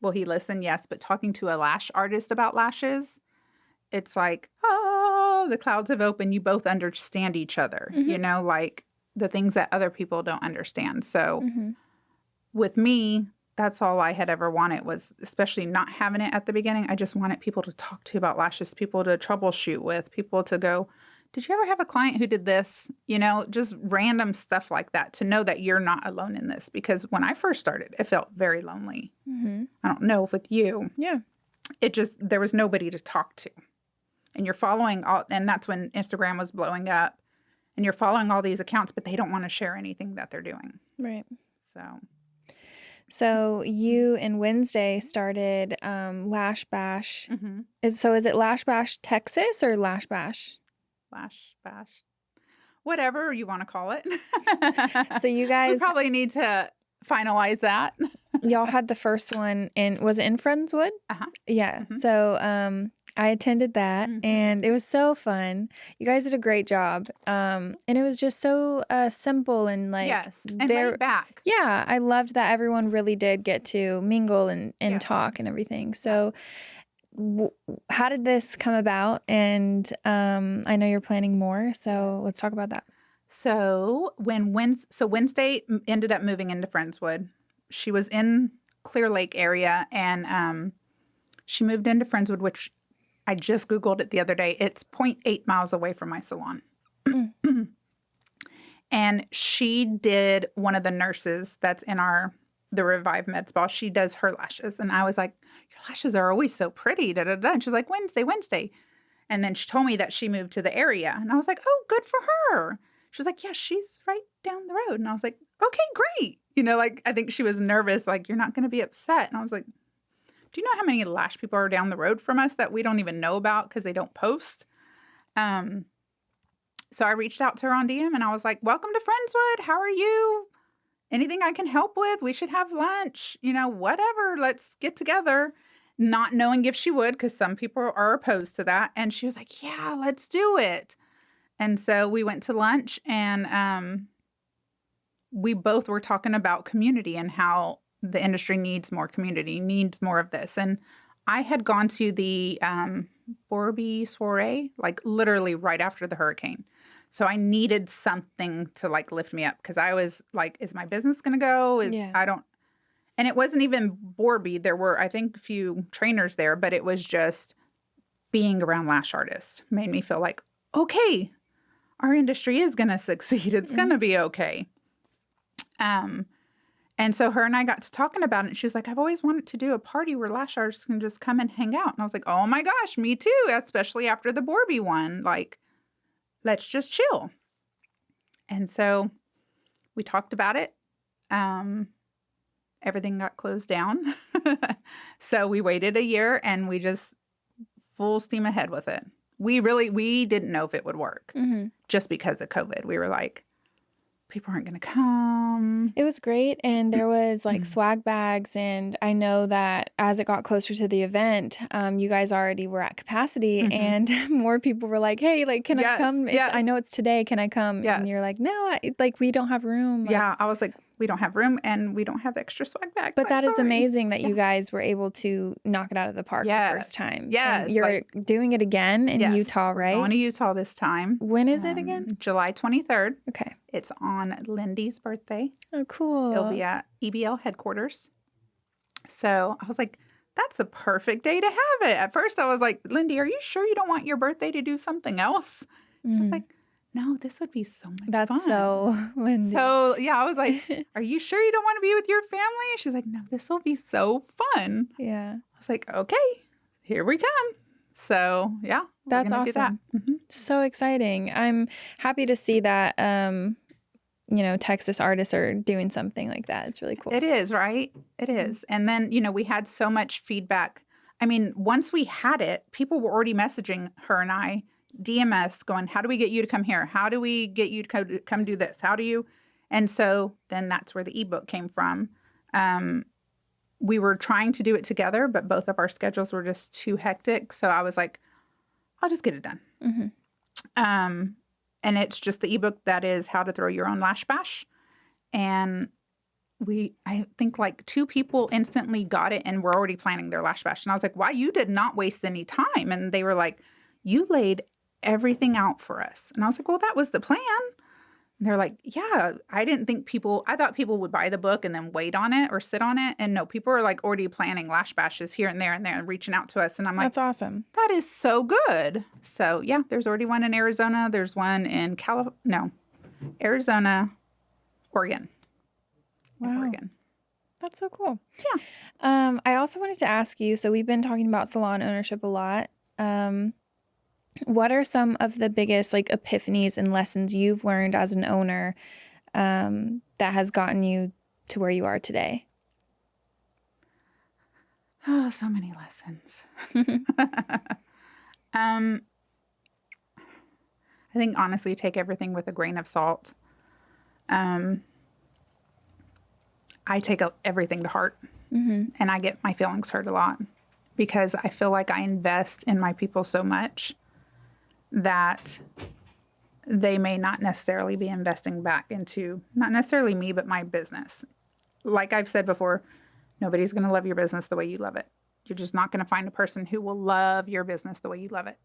Speaker 2: Will he listen? Yes. But talking to a lash artist about lashes, it's like, oh, the clouds have opened. You both understand each other, you know, like the things that other people don't understand. So with me, that's all I had ever wanted was, especially not having it at the beginning, I just wanted people to talk to about lashes, people to troubleshoot with, people to go, did you ever have a client who did this? You know, just random stuff like that, to know that you're not alone in this. Because when I first started, it felt very lonely. I don't know if with you.
Speaker 1: Yeah.
Speaker 2: There was nobody to talk to. And you're following and that's when Instagram was blowing up. And you're following all these accounts, but they don't want to share anything that they're doing.
Speaker 1: Right.
Speaker 2: So
Speaker 1: you and Wednesday started Lash Bash. Is it Lash Bash Texas or Lash Bash?
Speaker 2: Lash Bash, whatever you want to call it.
Speaker 1: So you guys,
Speaker 2: we probably need to finalize that.
Speaker 1: Y'all had the first one was it in Friendswood? Yeah. So I attended that and it was so fun. You guys did a great job. And it was just so simple and like,
Speaker 2: and laid back.
Speaker 1: Yeah. I loved that everyone really did get to mingle and talk and everything. So how did this come about? And I know you're planning more, so let's talk about that.
Speaker 2: So Wednesday ended up moving into Friendswood. She was in Clear Lake area, and she moved into Friendswood, which I just Googled it the other day. It's 0.8 miles away from my salon. And she did one of the nurses that's in the Revive Med Spa. She does her lashes. And I was like, your lashes are always so pretty. Da, da, da. And she's like, Wednesday. And then she told me that she moved to the area. And I was like, oh, good for her. She was like, yeah, she's right down the road. And I was like, okay, great. You know, like, I think she was nervous. Like, you're not going to be upset. And I was like, do you know how many lash people are down the road from us that we don't even know about because they don't post? So I reached out to her on DM and I was like, welcome to Friendswood. How are you? Anything I can help with? We should have lunch, you know, whatever. Let's get together. Not knowing if she would, because some people are opposed to that. And she was like, yeah, let's do it. And so we went to lunch and we both were talking about community and how the industry needs more community, needs more of this. And I had gone to the Borby soiree, like literally right after the hurricane. So I needed something to like lift me up because I was like, is my business going to go? And it wasn't even Borby. There were, I think, a few trainers there, but it was just being around lash artists made me feel like, okay, our industry is going to succeed. It's going to be okay. And so her and I got to talking about it. And she was like, I've always wanted to do a party where lash artists can just come and hang out. And I was like, oh my gosh, me too. Especially after the Borby one. Like, let's just chill. And so we talked about it. Everything got closed down. So we waited a year and we just full steam ahead with it. We didn't know if it would work just because of COVID. We were like, people aren't going to come.
Speaker 1: It was great. And there was like swag bags. And I know that as it got closer to the event, you guys already were at capacity and more people were like, hey, like, can I come? I know it's today. Can I come? And you're like, no, like, we don't have room. Like,
Speaker 2: I was like, we don't have room and we don't have extra swag bags.
Speaker 1: But that is amazing that you guys were able to knock it out of the park the first time.
Speaker 2: Yes.
Speaker 1: And you're doing it again in Utah, right?
Speaker 2: We're going to Utah this time.
Speaker 1: When is it again?
Speaker 2: July 23rd.
Speaker 1: Okay.
Speaker 2: It's on Lindy's birthday.
Speaker 1: Oh, cool.
Speaker 2: It'll be at EBL headquarters. So I was like, that's the perfect day to have it. At first I was like, Lindy, are you sure you don't want your birthday to do something else? I was like, no, this would be so much fun.
Speaker 1: That's so Lindy.
Speaker 2: So, yeah, I was like, are you sure you don't want to be with your family? She's like, no, this will be so fun.
Speaker 1: Yeah.
Speaker 2: I was like, okay, here we come. So, yeah.
Speaker 1: That's awesome. So exciting. I'm happy to see that, Texas artists are doing something like that. It's really cool.
Speaker 2: It is, right? It is. And then, we had so much feedback. I mean, once we had it, people were already messaging her and I, DMS going, how do we get you to come here? How do we get you to come do this? How do you? And so then that's where the ebook came from. We were trying to do it together, but both of our schedules were just too hectic. So I was like, I'll just get it done. And it's just the ebook that is How to Throw Your Own Lash Bash. And I think like 2 people instantly got it and were already planning their lash bash. And I was like, wow, you did not waste any time. And they were like, you laid everything out for us. And I was like, well, that was the plan. And they're like, yeah, I thought people would buy the book and then wait on it or sit on it. And no, people are like already planning lash bashes here and there and reaching out to us. And I'm like,
Speaker 1: that's awesome.
Speaker 2: That is so good. So yeah, there's already one in Arizona. There's one in Arizona, Oregon.
Speaker 1: Wow.
Speaker 2: Oregon.
Speaker 1: That's so cool.
Speaker 2: Yeah.
Speaker 1: I also wanted to ask you, so we've been talking about salon ownership a lot. What are some of the biggest like epiphanies and lessons you've learned as an owner that has gotten you to where you are today?
Speaker 2: Oh, so many lessons. I think honestly, take everything with a grain of salt. I take everything to heart and I get my feelings hurt a lot because I feel like I invest in my people so much that they may not necessarily be investing back into, not necessarily me, but my business. Like I've said before, nobody's going to love your business the way you love it. You're just not going to find a person who will love your business the way you love it.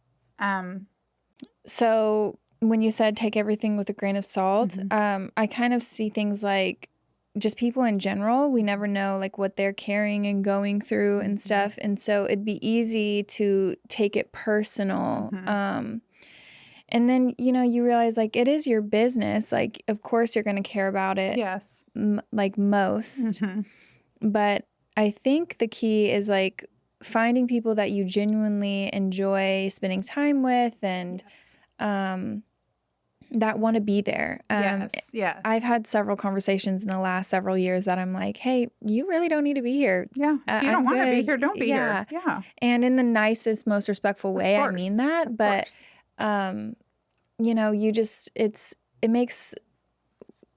Speaker 1: So when you said take everything with a grain of salt, I kind of see things like just people in general. We never know like what they're carrying and going through and stuff. And so it'd be easy to take it personal. And then, you realize like it is your business. Like, of course you're going to care about it.
Speaker 2: Yes.
Speaker 1: Like most. But I think the key is like finding people that you genuinely enjoy spending time with and that want to be there.
Speaker 2: Yes.
Speaker 1: I've had several conversations in the last several years that I'm like, hey, you really don't need to be here.
Speaker 2: Yeah. If you don't want to be here, don't be here. Yeah.
Speaker 1: And in the nicest, most respectful way, I mean that. But, it makes,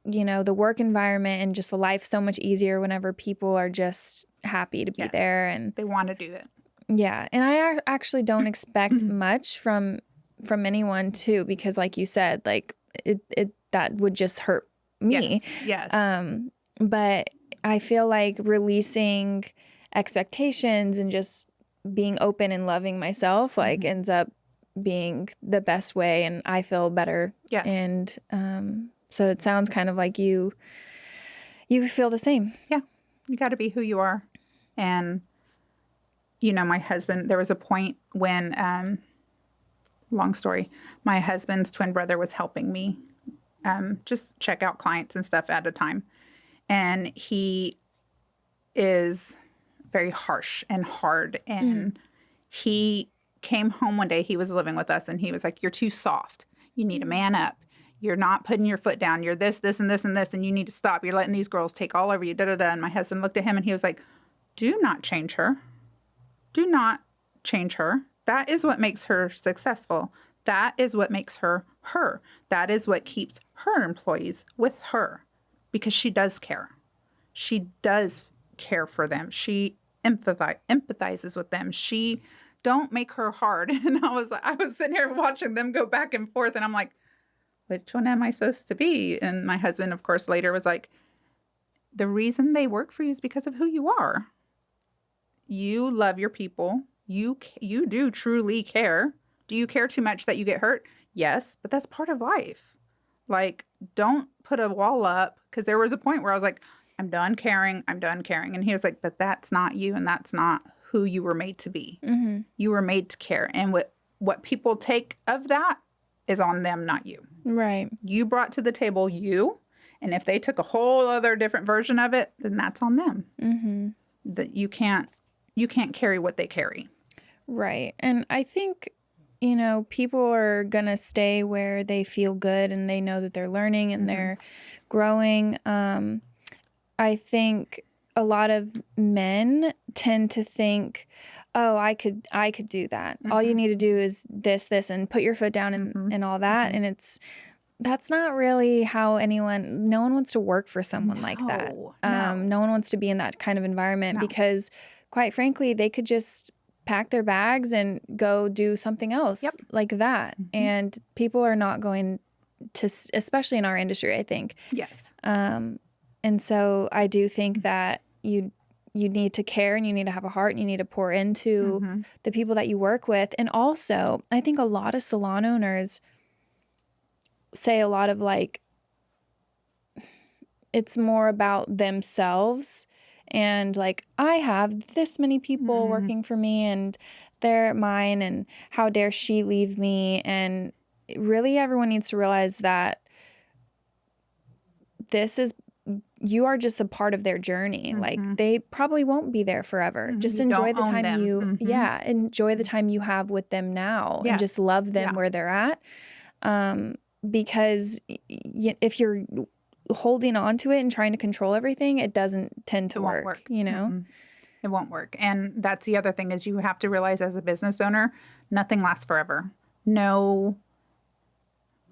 Speaker 1: the work environment and just the life so much easier whenever people are just happy to be there. And
Speaker 2: they want to do it.
Speaker 1: Yeah. And I actually don't expect much from anyone too, because like you said, like it that would just hurt me.
Speaker 2: Yes.
Speaker 1: But I feel like releasing expectations and just being open and loving myself like ends up being the best way, and I feel better.
Speaker 2: Yeah.
Speaker 1: And so it sounds kind of like you feel the same.
Speaker 2: Yeah. You got to be who you are. And my husband, there was a point when long story, my husband's twin brother was helping me just check out clients and stuff at a time. And he is very harsh and hard. And he came home one day, he was living with us, and he was like, you're too soft. You need to man up. You're not putting your foot down. You're this, this, and this, and this, and you need to stop. You're letting these girls take all over you, da-da-da. And my husband looked at him, and he was like, do not change her. Do not change her. That is what makes her successful. That is what makes her her. That is what keeps her employees with her, because she does care. She does care for them. She empathizes with them. She don't make her hard. And I was sitting here watching them go back and forth, and I'm like, which one am I supposed to be? And my husband, of course, later was like, the reason they work for you is because of who you are. You love your people. You do truly care. Do you care too much that you get hurt? Yes, but that's part of life. Like, don't put a wall up, because there was a point where I was like, I'm done caring. I'm done caring. And he was like, but that's not you, and that's not who you were made to be. Mm-hmm. You were made to care. And what people take of that is on them, not you.
Speaker 1: Right.
Speaker 2: You brought to the table you, and if they took a whole other different version of it, then that's on them. Mm-hmm. That you can't carry what they carry.
Speaker 1: Right. And I think, people are going to stay where they feel good and they know that they're learning and they're growing. I think a lot of men tend to think, oh, I could do that. All you need to do is this, and put your foot down and all that. And that's not really how no one wants to work for someone like that. No one wants to be in that kind of environment because, quite frankly, they could just pack their bags and go do something else like that. And people are not going to, especially in our industry, I think.
Speaker 2: Yes.
Speaker 1: And so I do think that you need to care, and you need to have a heart, and you need to pour into the people that you work with. And also, I think a lot of salon owners say a lot of like, it's more about themselves, and like, I have this many people working for me, and they're mine, and how dare she leave me? And really, everyone needs to realize that you are just a part of their journey. Like, they probably won't be there forever. Just enjoy the time enjoy the time you have with them now, and just love them where they're at. Because if you're holding on to it and trying to control everything, it doesn't tend to work.
Speaker 2: It won't work. And that's the other thing, is you have to realize, as a business owner, nothing lasts forever.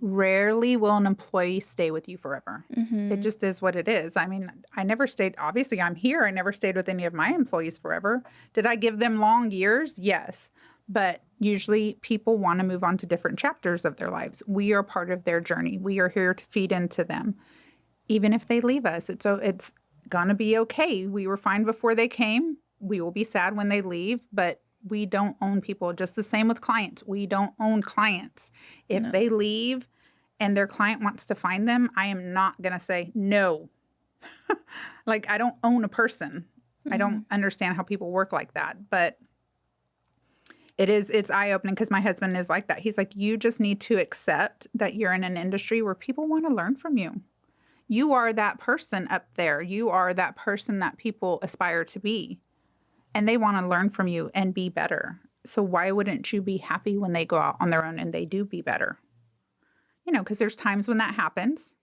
Speaker 2: Rarely will an employee stay with you forever. It just is what it is. I mean, I never stayed, obviously I'm here. I never stayed with any of my employees forever. Did I give them long years? Yes. But usually people want to move on to different chapters of their lives. We are part of their journey. We are here to feed into them. Even if they leave us, it's going to be okay. We were fine before they came. We will be sad when they leave, but we don't own people. Just the same with clients. We don't own clients. If they leave and their client wants to find them, I am not going to say no. Like, I don't own a person. I don't understand how people work like that. But it's eye-opening, because my husband is like that. He's like, you just need to accept that you're in an industry where people want to learn from you. You are that person up there. You are that person that people aspire to be. And they want to learn from you and be better. So why wouldn't you be happy when they go out on their own and they do be better? Because there's times when that happens.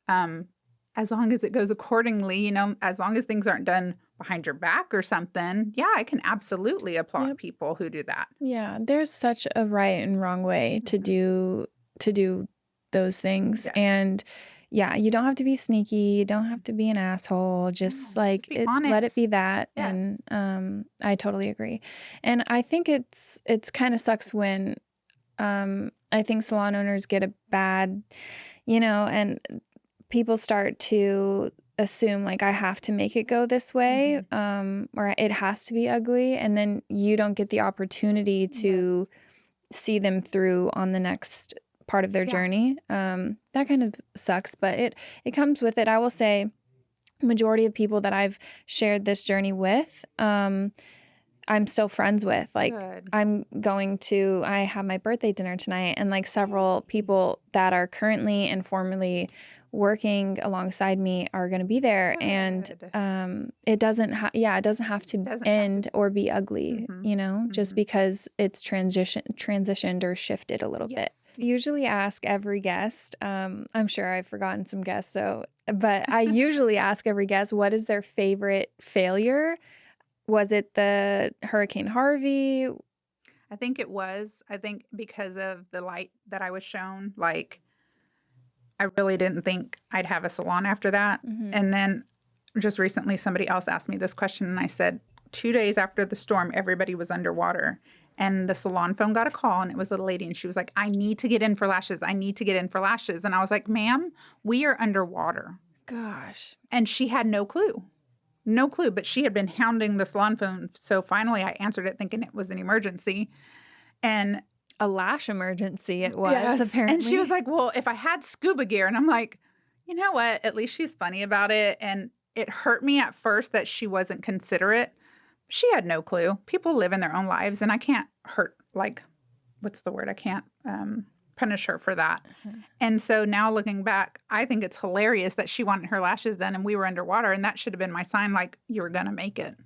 Speaker 2: As long as it goes accordingly, as long as things aren't done behind your back or something, I can absolutely applaud people who do that.
Speaker 1: Yeah, there's such a right and wrong way to do those things.
Speaker 2: Yes.
Speaker 1: And you don't have to be sneaky. You don't have to be an asshole. Just let it be that.
Speaker 2: Yes.
Speaker 1: And I totally agree. And I think it's kind of sucks when I think salon owners get a bad, and people start to assume like, I have to make it go this way, or it has to be ugly. And then you don't get the opportunity to see them through on the next part of their journey. That kind of sucks, but it comes with it. I will say, majority of people that I've shared this journey with, I'm still friends with. Like,
Speaker 2: Good.
Speaker 1: I have my birthday dinner tonight, and like several people that are currently and formerly working alongside me are going to be there.
Speaker 2: Good.
Speaker 1: And it doesn't have to
Speaker 2: Doesn't have
Speaker 1: end
Speaker 2: to-
Speaker 1: or be ugly, just because it's transitioned or shifted a little bit.
Speaker 2: Yes.
Speaker 1: I usually ask every guest, I'm sure I've forgotten some guests, but I usually ask every guest, what is their favorite failure? Was it the Hurricane Harvey?
Speaker 2: I think it was. I think because of the light that I was shown, like, I really didn't think I'd have a salon after that. And then just recently, somebody else asked me this question, and I said, 2 days after the storm, everybody was underwater. And the salon phone got a call, and it was a lady, and she was like, I need to get in for lashes. I need to get in for lashes. And I was like, ma'am, we are underwater.
Speaker 1: Gosh.
Speaker 2: And she had no clue. No clue, but she had been hounding the salon phone. So finally I answered it thinking it was an emergency. And
Speaker 1: a lash emergency it was, apparently.
Speaker 2: And she was like, well, if I had scuba gear. And I'm like, you know what? At least she's funny about it. And it hurt me at first that she wasn't considerate. She had no clue. People live in their own lives, and I can't hurt, like, what's the word? I can't punish her for that. And so now looking back, I think it's hilarious that she wanted her lashes done and we were underwater, and that should have been my sign, like, you were going to make it.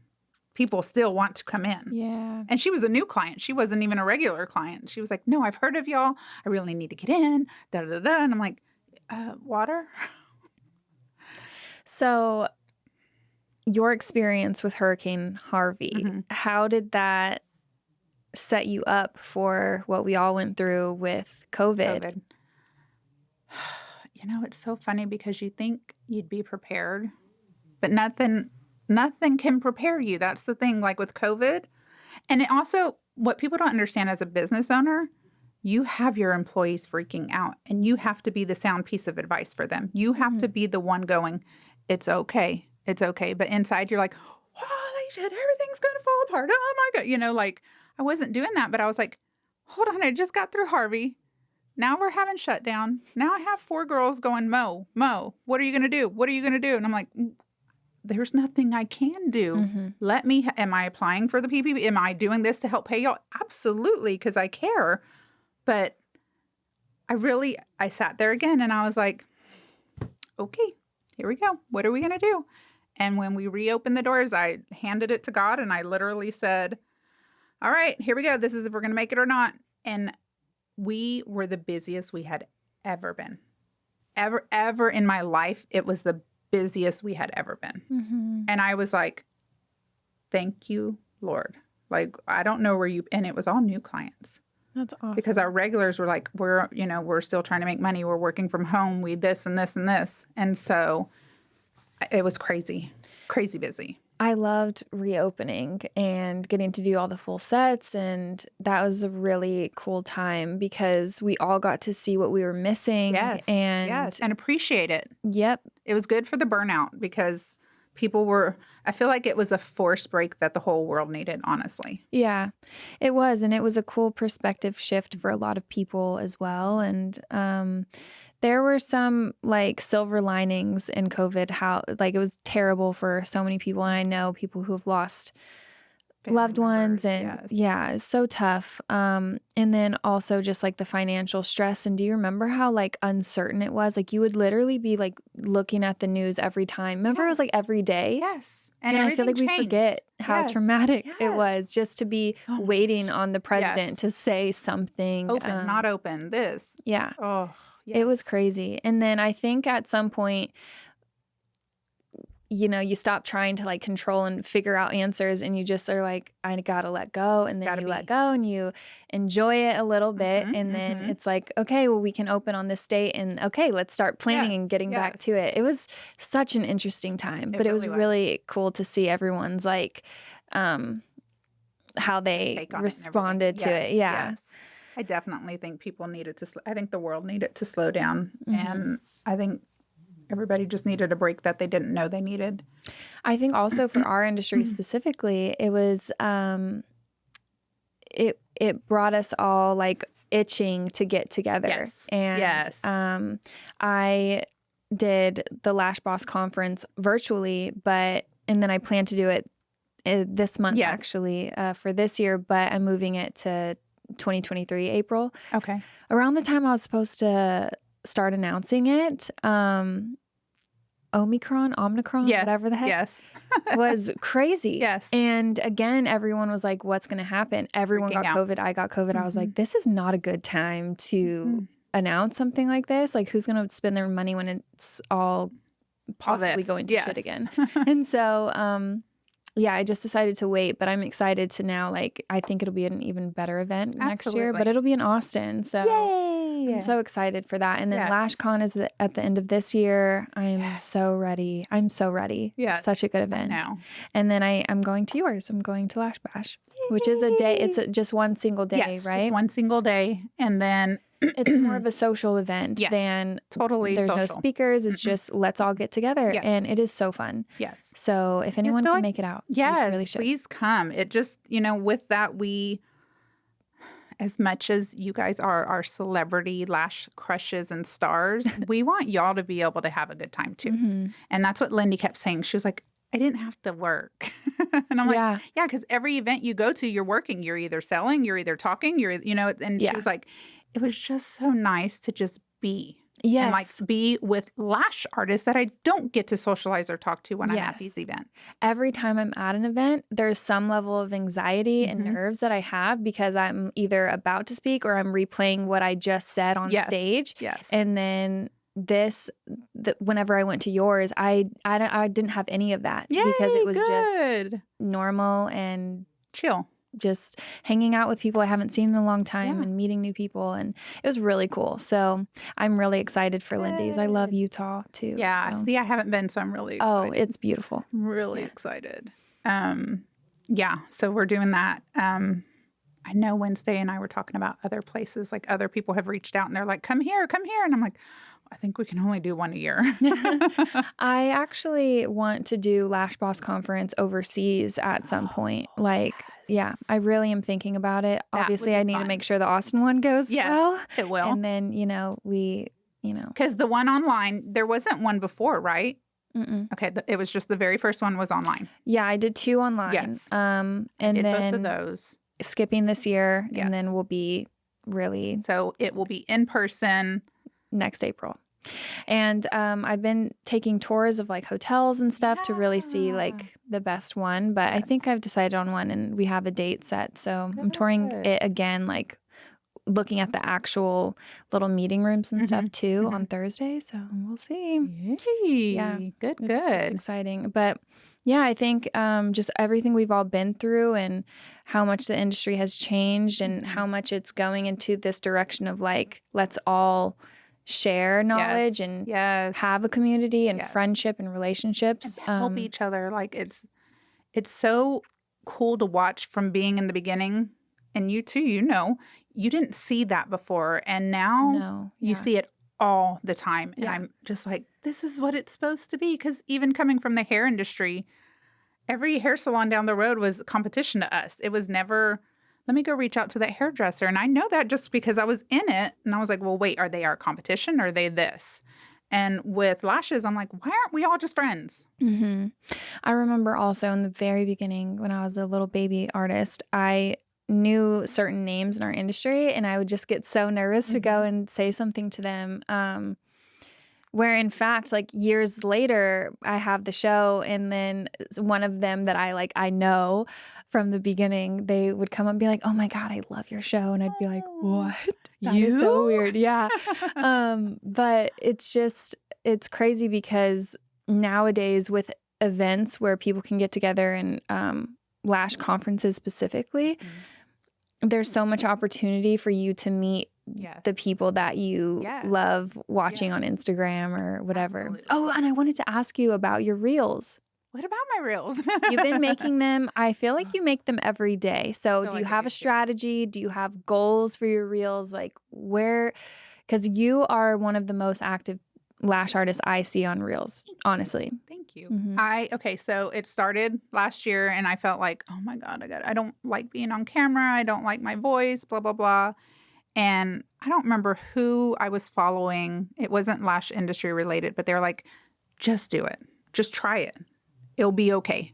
Speaker 2: People still want to come in.
Speaker 1: Yeah.
Speaker 2: And she was a new client. She wasn't even a regular client. She was like, no, I've heard of y'all. I really need to get in. Da, da, da. And I'm like, water?
Speaker 1: So your experience with Hurricane Harvey, how did that set you up for what we all went through with COVID?
Speaker 2: You know, it's so funny because you think you'd be prepared, but nothing can prepare you. That's the thing, like with COVID. And it also, what people don't understand as a business owner, you have your employees freaking out, and you have to be the sound piece of advice for them. You have to be the one going, it's okay. It's okay. But inside you're like, holy shit, everything's going to fall apart. Oh my God. You know, like, I wasn't doing that, but I was like, hold on, I just got through Harvey. Now we're having shutdown. Now I have 4 girls going, Mo, what are you going to do? What are you going to do? And I'm like, there's nothing I can do. Am I applying for the PPP? Am I doing this to help pay y'all? Absolutely, because I care. But I sat there again and I was like, okay, here we go. What are we going to do? And when we reopened the doors, I handed it to God and I literally said, all right, here we go. This is if we're going to make it or not. And we were the busiest we had ever been. Ever in my life, it was the busiest we had ever been. And I was like, thank you, Lord. Like, I don't know where and it was all new clients.
Speaker 1: That's awesome.
Speaker 2: Because our regulars were like, we're still trying to make money. We're working from home. We this and this and this. And so it was crazy busy.
Speaker 1: I loved reopening and getting to do all the full sets, and that was a really cool time because we all got to see what we were missing and
Speaker 2: appreciate it.
Speaker 1: Yep.
Speaker 2: It was good for the burnout because I feel like it was a force break that the whole world needed, honestly.
Speaker 1: Yeah, it was. And it was a cool perspective shift for a lot of people as well. And there were some like silver linings in COVID, how like it was terrible for so many people. And I know people who have lost loved ones and it's so tough. And then also just like the financial stress. And do you remember how like uncertain it was? Like you would literally be like looking at the news every time. Remember it was like every day?
Speaker 2: Yes.
Speaker 1: And I feel like we forget how traumatic it was just to be waiting on the president to say something.
Speaker 2: Open, not open, this.
Speaker 1: Yeah.
Speaker 2: Oh, yes.
Speaker 1: It was crazy. And then I think at some point, you stop trying to like control and figure out answers, and you just are like, I gotta let go. And then let go and you enjoy it a little bit. And then it's like, okay, well, we can open on this date, and okay, let's start planning and getting back to it. It was such an interesting time, but it was really cool to see everyone's like, how they responded to it. Yeah.
Speaker 2: Yes. I definitely think people needed to, I think the world needed to slow down. And I think everybody just needed a break that they didn't know they needed.
Speaker 1: I think also for our industry specifically, it was, it brought us all like itching to get together.
Speaker 2: Yes.
Speaker 1: And I did the Lash Boss conference virtually, and then I plan to do it this month
Speaker 2: Yes.
Speaker 1: actually for this year, but I'm moving it to 2023 April.
Speaker 2: Okay.
Speaker 1: Around the time I was supposed to start announcing it, Omicron,
Speaker 2: Yes.
Speaker 1: whatever the heck,
Speaker 2: Yes.
Speaker 1: was crazy.
Speaker 2: Yes.
Speaker 1: And again, everyone was like, what's going to happen? Everyone
Speaker 2: Freaking
Speaker 1: got
Speaker 2: out.
Speaker 1: COVID. I got COVID. I was like,
Speaker 2: Mhm.
Speaker 1: this is not a good time to announce something like this. Like, who's going to spend their money when it's all possibly
Speaker 2: this.
Speaker 1: going to
Speaker 2: Yes.
Speaker 1: shit again? And so, yeah, I just decided to wait, but I'm excited to now, like, I think it'll be an even better event next year, but
Speaker 2: Absolutely.
Speaker 1: it'll be in Austin. So
Speaker 2: Yay!
Speaker 1: I'm so excited for that. And then
Speaker 2: Yes.
Speaker 1: LashCon is at the end of this year. I'm
Speaker 2: Yes.
Speaker 1: so ready. I'm so ready.
Speaker 2: Yes.
Speaker 1: It's such a good event.
Speaker 2: Now.
Speaker 1: And then I'm going to yours. I'm going to Lash Bash, which is a day. It's just one single day,
Speaker 2: Yes,
Speaker 1: right?
Speaker 2: just one single day. And then
Speaker 1: It's more of a social event
Speaker 2: Yes,
Speaker 1: than
Speaker 2: totally
Speaker 1: there's no
Speaker 2: social.
Speaker 1: speakers. It's just let's all get together.
Speaker 2: Yes.
Speaker 1: And it is so fun.
Speaker 2: Yes.
Speaker 1: So if anyone
Speaker 2: feel
Speaker 1: can
Speaker 2: like-
Speaker 1: make it out, you
Speaker 2: Yes,
Speaker 1: really should.
Speaker 2: please come. It just, with that, as much as you guys are our celebrity lash crushes and stars, we want y'all to be able to have a good time too.
Speaker 1: Mhm.
Speaker 2: And that's what Lindy kept saying. She was like, I didn't have to work. And I'm like, yeah, because every event you go to, you're working. You're either selling, you're either talking, and she was like, it was just so nice to just be.
Speaker 1: Yes.
Speaker 2: And like be with lash artists that I don't get to socialize or talk to when I'm at these events.
Speaker 1: Every time I'm at an event, there's some level of anxiety and nerves that I have because I'm either about to speak or I'm replaying what I just said on stage.
Speaker 2: Yes.
Speaker 1: And then whenever I went to yours, I didn't have any of that because it was just normal and
Speaker 2: chill.
Speaker 1: Just hanging out with people I haven't seen in a long time and meeting new people. And it was really cool. So I'm really excited for Lindy's. I love Utah too.
Speaker 2: Yeah.
Speaker 1: So.
Speaker 2: See, I haven't been, so I'm really excited.
Speaker 1: Oh, it's beautiful.
Speaker 2: I'm really excited. Yeah. So we're doing that. I know Wednesday and I were talking about other places, like other people have reached out and they're like, come here. And I'm like, I think we can only do one a year.
Speaker 1: I actually want to do Lash Boss conference overseas at some point. Like, yeah, I really am thinking about it.
Speaker 2: That
Speaker 1: Obviously, I need to make sure the Austin one goes well.
Speaker 2: It will.
Speaker 1: And then,
Speaker 2: Because the one online, there wasn't one before, right?
Speaker 1: Mm-mm.
Speaker 2: Okay, it was just the very first one was online.
Speaker 1: Yeah, I did 2 online.
Speaker 2: Yes.
Speaker 1: And
Speaker 2: did
Speaker 1: then
Speaker 2: both of those.
Speaker 1: Skipping this year, and then we'll be really...
Speaker 2: So it will be in person.
Speaker 1: Next April. And I've been taking tours of like hotels and stuff to really see like the best one. But I think I've decided on one and we have a date set. So I'm touring it again, like looking at the actual little meeting rooms and stuff too on Thursday. So we'll see.
Speaker 2: Yay.
Speaker 1: Yeah.
Speaker 2: Good.
Speaker 1: It's exciting. But yeah, I think just everything we've all been through and how much the industry has changed and how much it's going into this direction of like, let's all share knowledge and have a community and friendship and relationships.
Speaker 2: And help each other. Like it's so cool to watch from being in the beginning. And you too, you didn't see that before. And now you see it all the time. And I'm just like, this is what it's supposed to be. Because even coming from the hair industry, every hair salon down the road was competition to us. It was never, let me go reach out to that hairdresser. And I know that just because I was in it. And I was like, well, wait, are they our competition or are they this? And with lashes, I'm like, why aren't we all just friends?
Speaker 1: Mm-hmm. I remember also in the very beginning when I was a little baby artist, I knew certain names in our industry and I would just get so nervous to go and say something to them. Where in fact, like years later, I have the show and then one of them that I know from the beginning, they would come up and be like, oh my God, I love your show. And I'd be like, what? That is so weird. Yeah. But it's crazy because nowadays with events where people can get together and lash conferences specifically, there's so much opportunity for you to meet the people that you love watching on Instagram or whatever. Absolutely. Oh, and I wanted to ask you about your reels.
Speaker 2: What about my reels?
Speaker 1: You've been making them. I feel like you make them every day. So do you have a strategy? Do you have goals for your reels? Like where, because you are one of the most active lash artists I see on reels, honestly.
Speaker 2: Thank you. Mm-hmm. So it started last year and I felt like, oh my God, I don't like being on camera. I don't like my voice, blah, blah, blah. And I don't remember who I was following. It wasn't lash industry related, but they're like, just do it. Just try it. It'll be okay.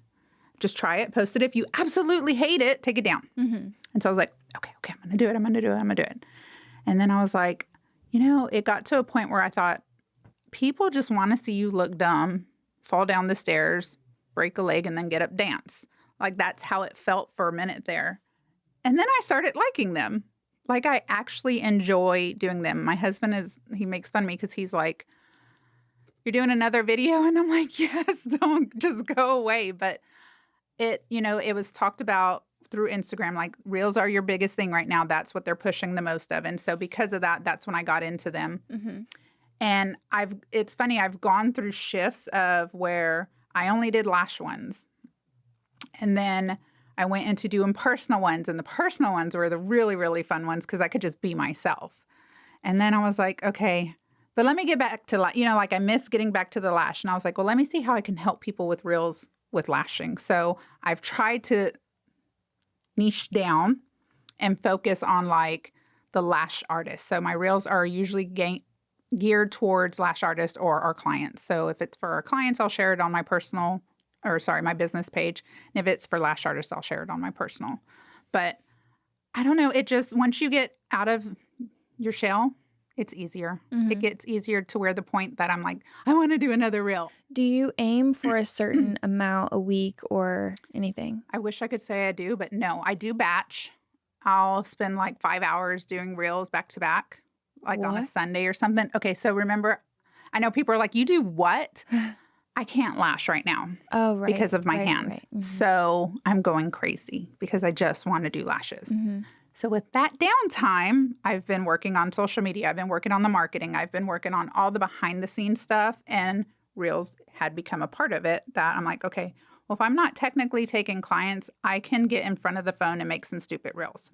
Speaker 2: Just try it, post it. If you absolutely hate it, take it down. And so I was like, okay, I'm going to do it. And then I was like, it got to a point where I thought, people just want to see you look dumb, fall down the stairs, break a leg, and then get up, dance. Like, that's how it felt for a minute there. And then I started liking them. Like, I actually enjoy doing them. My husband he makes fun of me because he's like, you're doing another video? And I'm like, yes, don't just go away. But it was talked about through Instagram, like reels are your biggest thing right now. That's what they're pushing the most of. And so because of that, that's when I got into them. And it's funny, I've gone through shifts of where I only did lash ones. And then I went into doing personal ones. And the personal ones were the really, really fun ones because I could just be myself. And then I was like, okay, but let me get back to, like I miss getting back to the lash. And I was like, well, let me see how I can help people with reels with lashing. So I've tried to niche down and focus on like the lash artist. So my reels are usually geared towards lash artists or our clients. So if it's for our clients, I'll share it on my my business page. And if it's for lash artists, I'll share it on my personal. But I don't know. It just, once you get out of your shell, it's easier. It gets easier to where the point that I'm like, I want to do another reel.
Speaker 1: Do you aim for a certain amount a week or anything?
Speaker 2: I wish I could say I do, but no, I do batch. I'll spend like 5 hours doing reels back to back, like on a Sunday or something. Okay, so remember, I know people are like, you do what? I can't lash right now because of my hand. Right. So I'm going crazy because I just want to do lashes. So with that downtime, I've been working on social media. I've been working on the marketing. I've been working on all the behind the scenes stuff, and reels had become a part of it that I'm like, okay, well, if I'm not technically taking clients, I can get in front of the phone and make some stupid reels.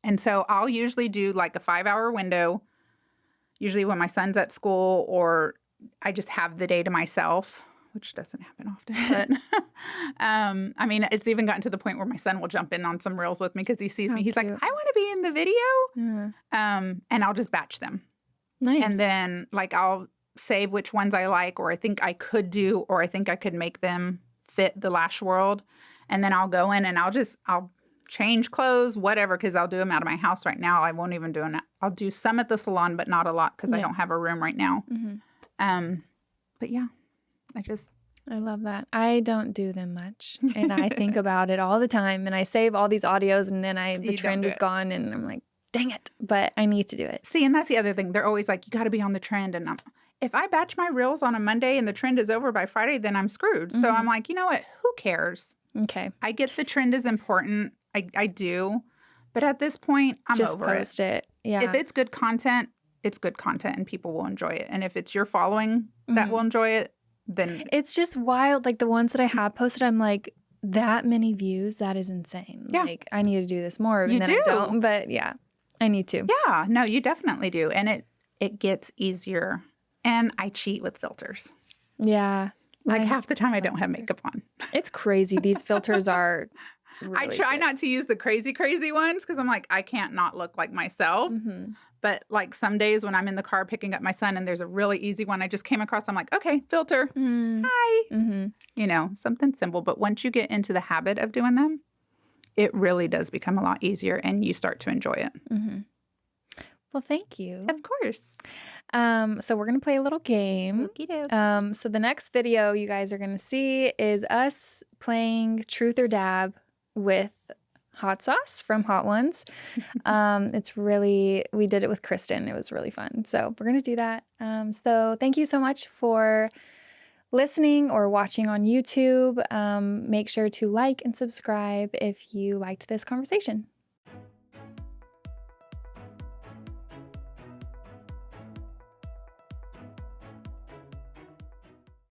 Speaker 2: And so I'll usually do like a 5-hour window, usually when my son's at school or I just have the day to myself, which doesn't happen often. But I mean, it's even gotten to the point where my son will jump in on some reels with me because he sees me. He's like, I want to be in the video. And I'll just batch them.
Speaker 1: Nice.
Speaker 2: And then like I'll save which ones I like or I think I could do or I think I could make them fit the lash world. And then I'll go in and I'll change clothes, whatever, because I'll do them out of my house right now. I won't even do them. I'll do some at the salon, but not a lot because I don't have a room right now. But yeah. I
Speaker 1: love that. I don't do them much. And I think about it all the time. And I save all these audios and then the trend is gone and I'm like, dang it. But I need to do it.
Speaker 2: See, and that's the other thing. They're always like, you got to be on the trend. And if I batch my reels on a Monday and the trend is over by Friday, then I'm screwed. So I'm like, you know what? Who cares?
Speaker 1: Okay.
Speaker 2: I get the trend is important. I do. But at this point, I'm
Speaker 1: just
Speaker 2: over
Speaker 1: post it. Yeah.
Speaker 2: If it's good content, it's good content and people will enjoy it. And if it's your following that will enjoy it, then
Speaker 1: it's just wild. Like the ones that I have posted, I'm like, that many views, that is insane. Yeah. Like I need to do this more. And then I don't. But yeah, I need to.
Speaker 2: Yeah, no, you definitely do. And it gets easier. And I cheat with filters.
Speaker 1: Yeah.
Speaker 2: Like half the time I don't have makeup on.
Speaker 1: It's crazy. These filters are really
Speaker 2: I try not to use the crazy ones because I'm like, I can't not look like myself. But like some days when I'm in the car picking up my son and there's a really easy one I just came across, I'm like, okay, filter. Hi. Something simple. But once you get into the habit of doing them, it really does become a lot easier and you start to enjoy it.
Speaker 1: Well, thank you.
Speaker 2: Of course.
Speaker 1: So we're going to play a little game. So the next video you guys are going to see is us playing Truth or Dab with hot sauce from Hot Ones. We did it with Kristen. It was really fun. So we're going to do that. So thank you so much for listening or watching on YouTube. Make sure to like and subscribe if you liked this conversation.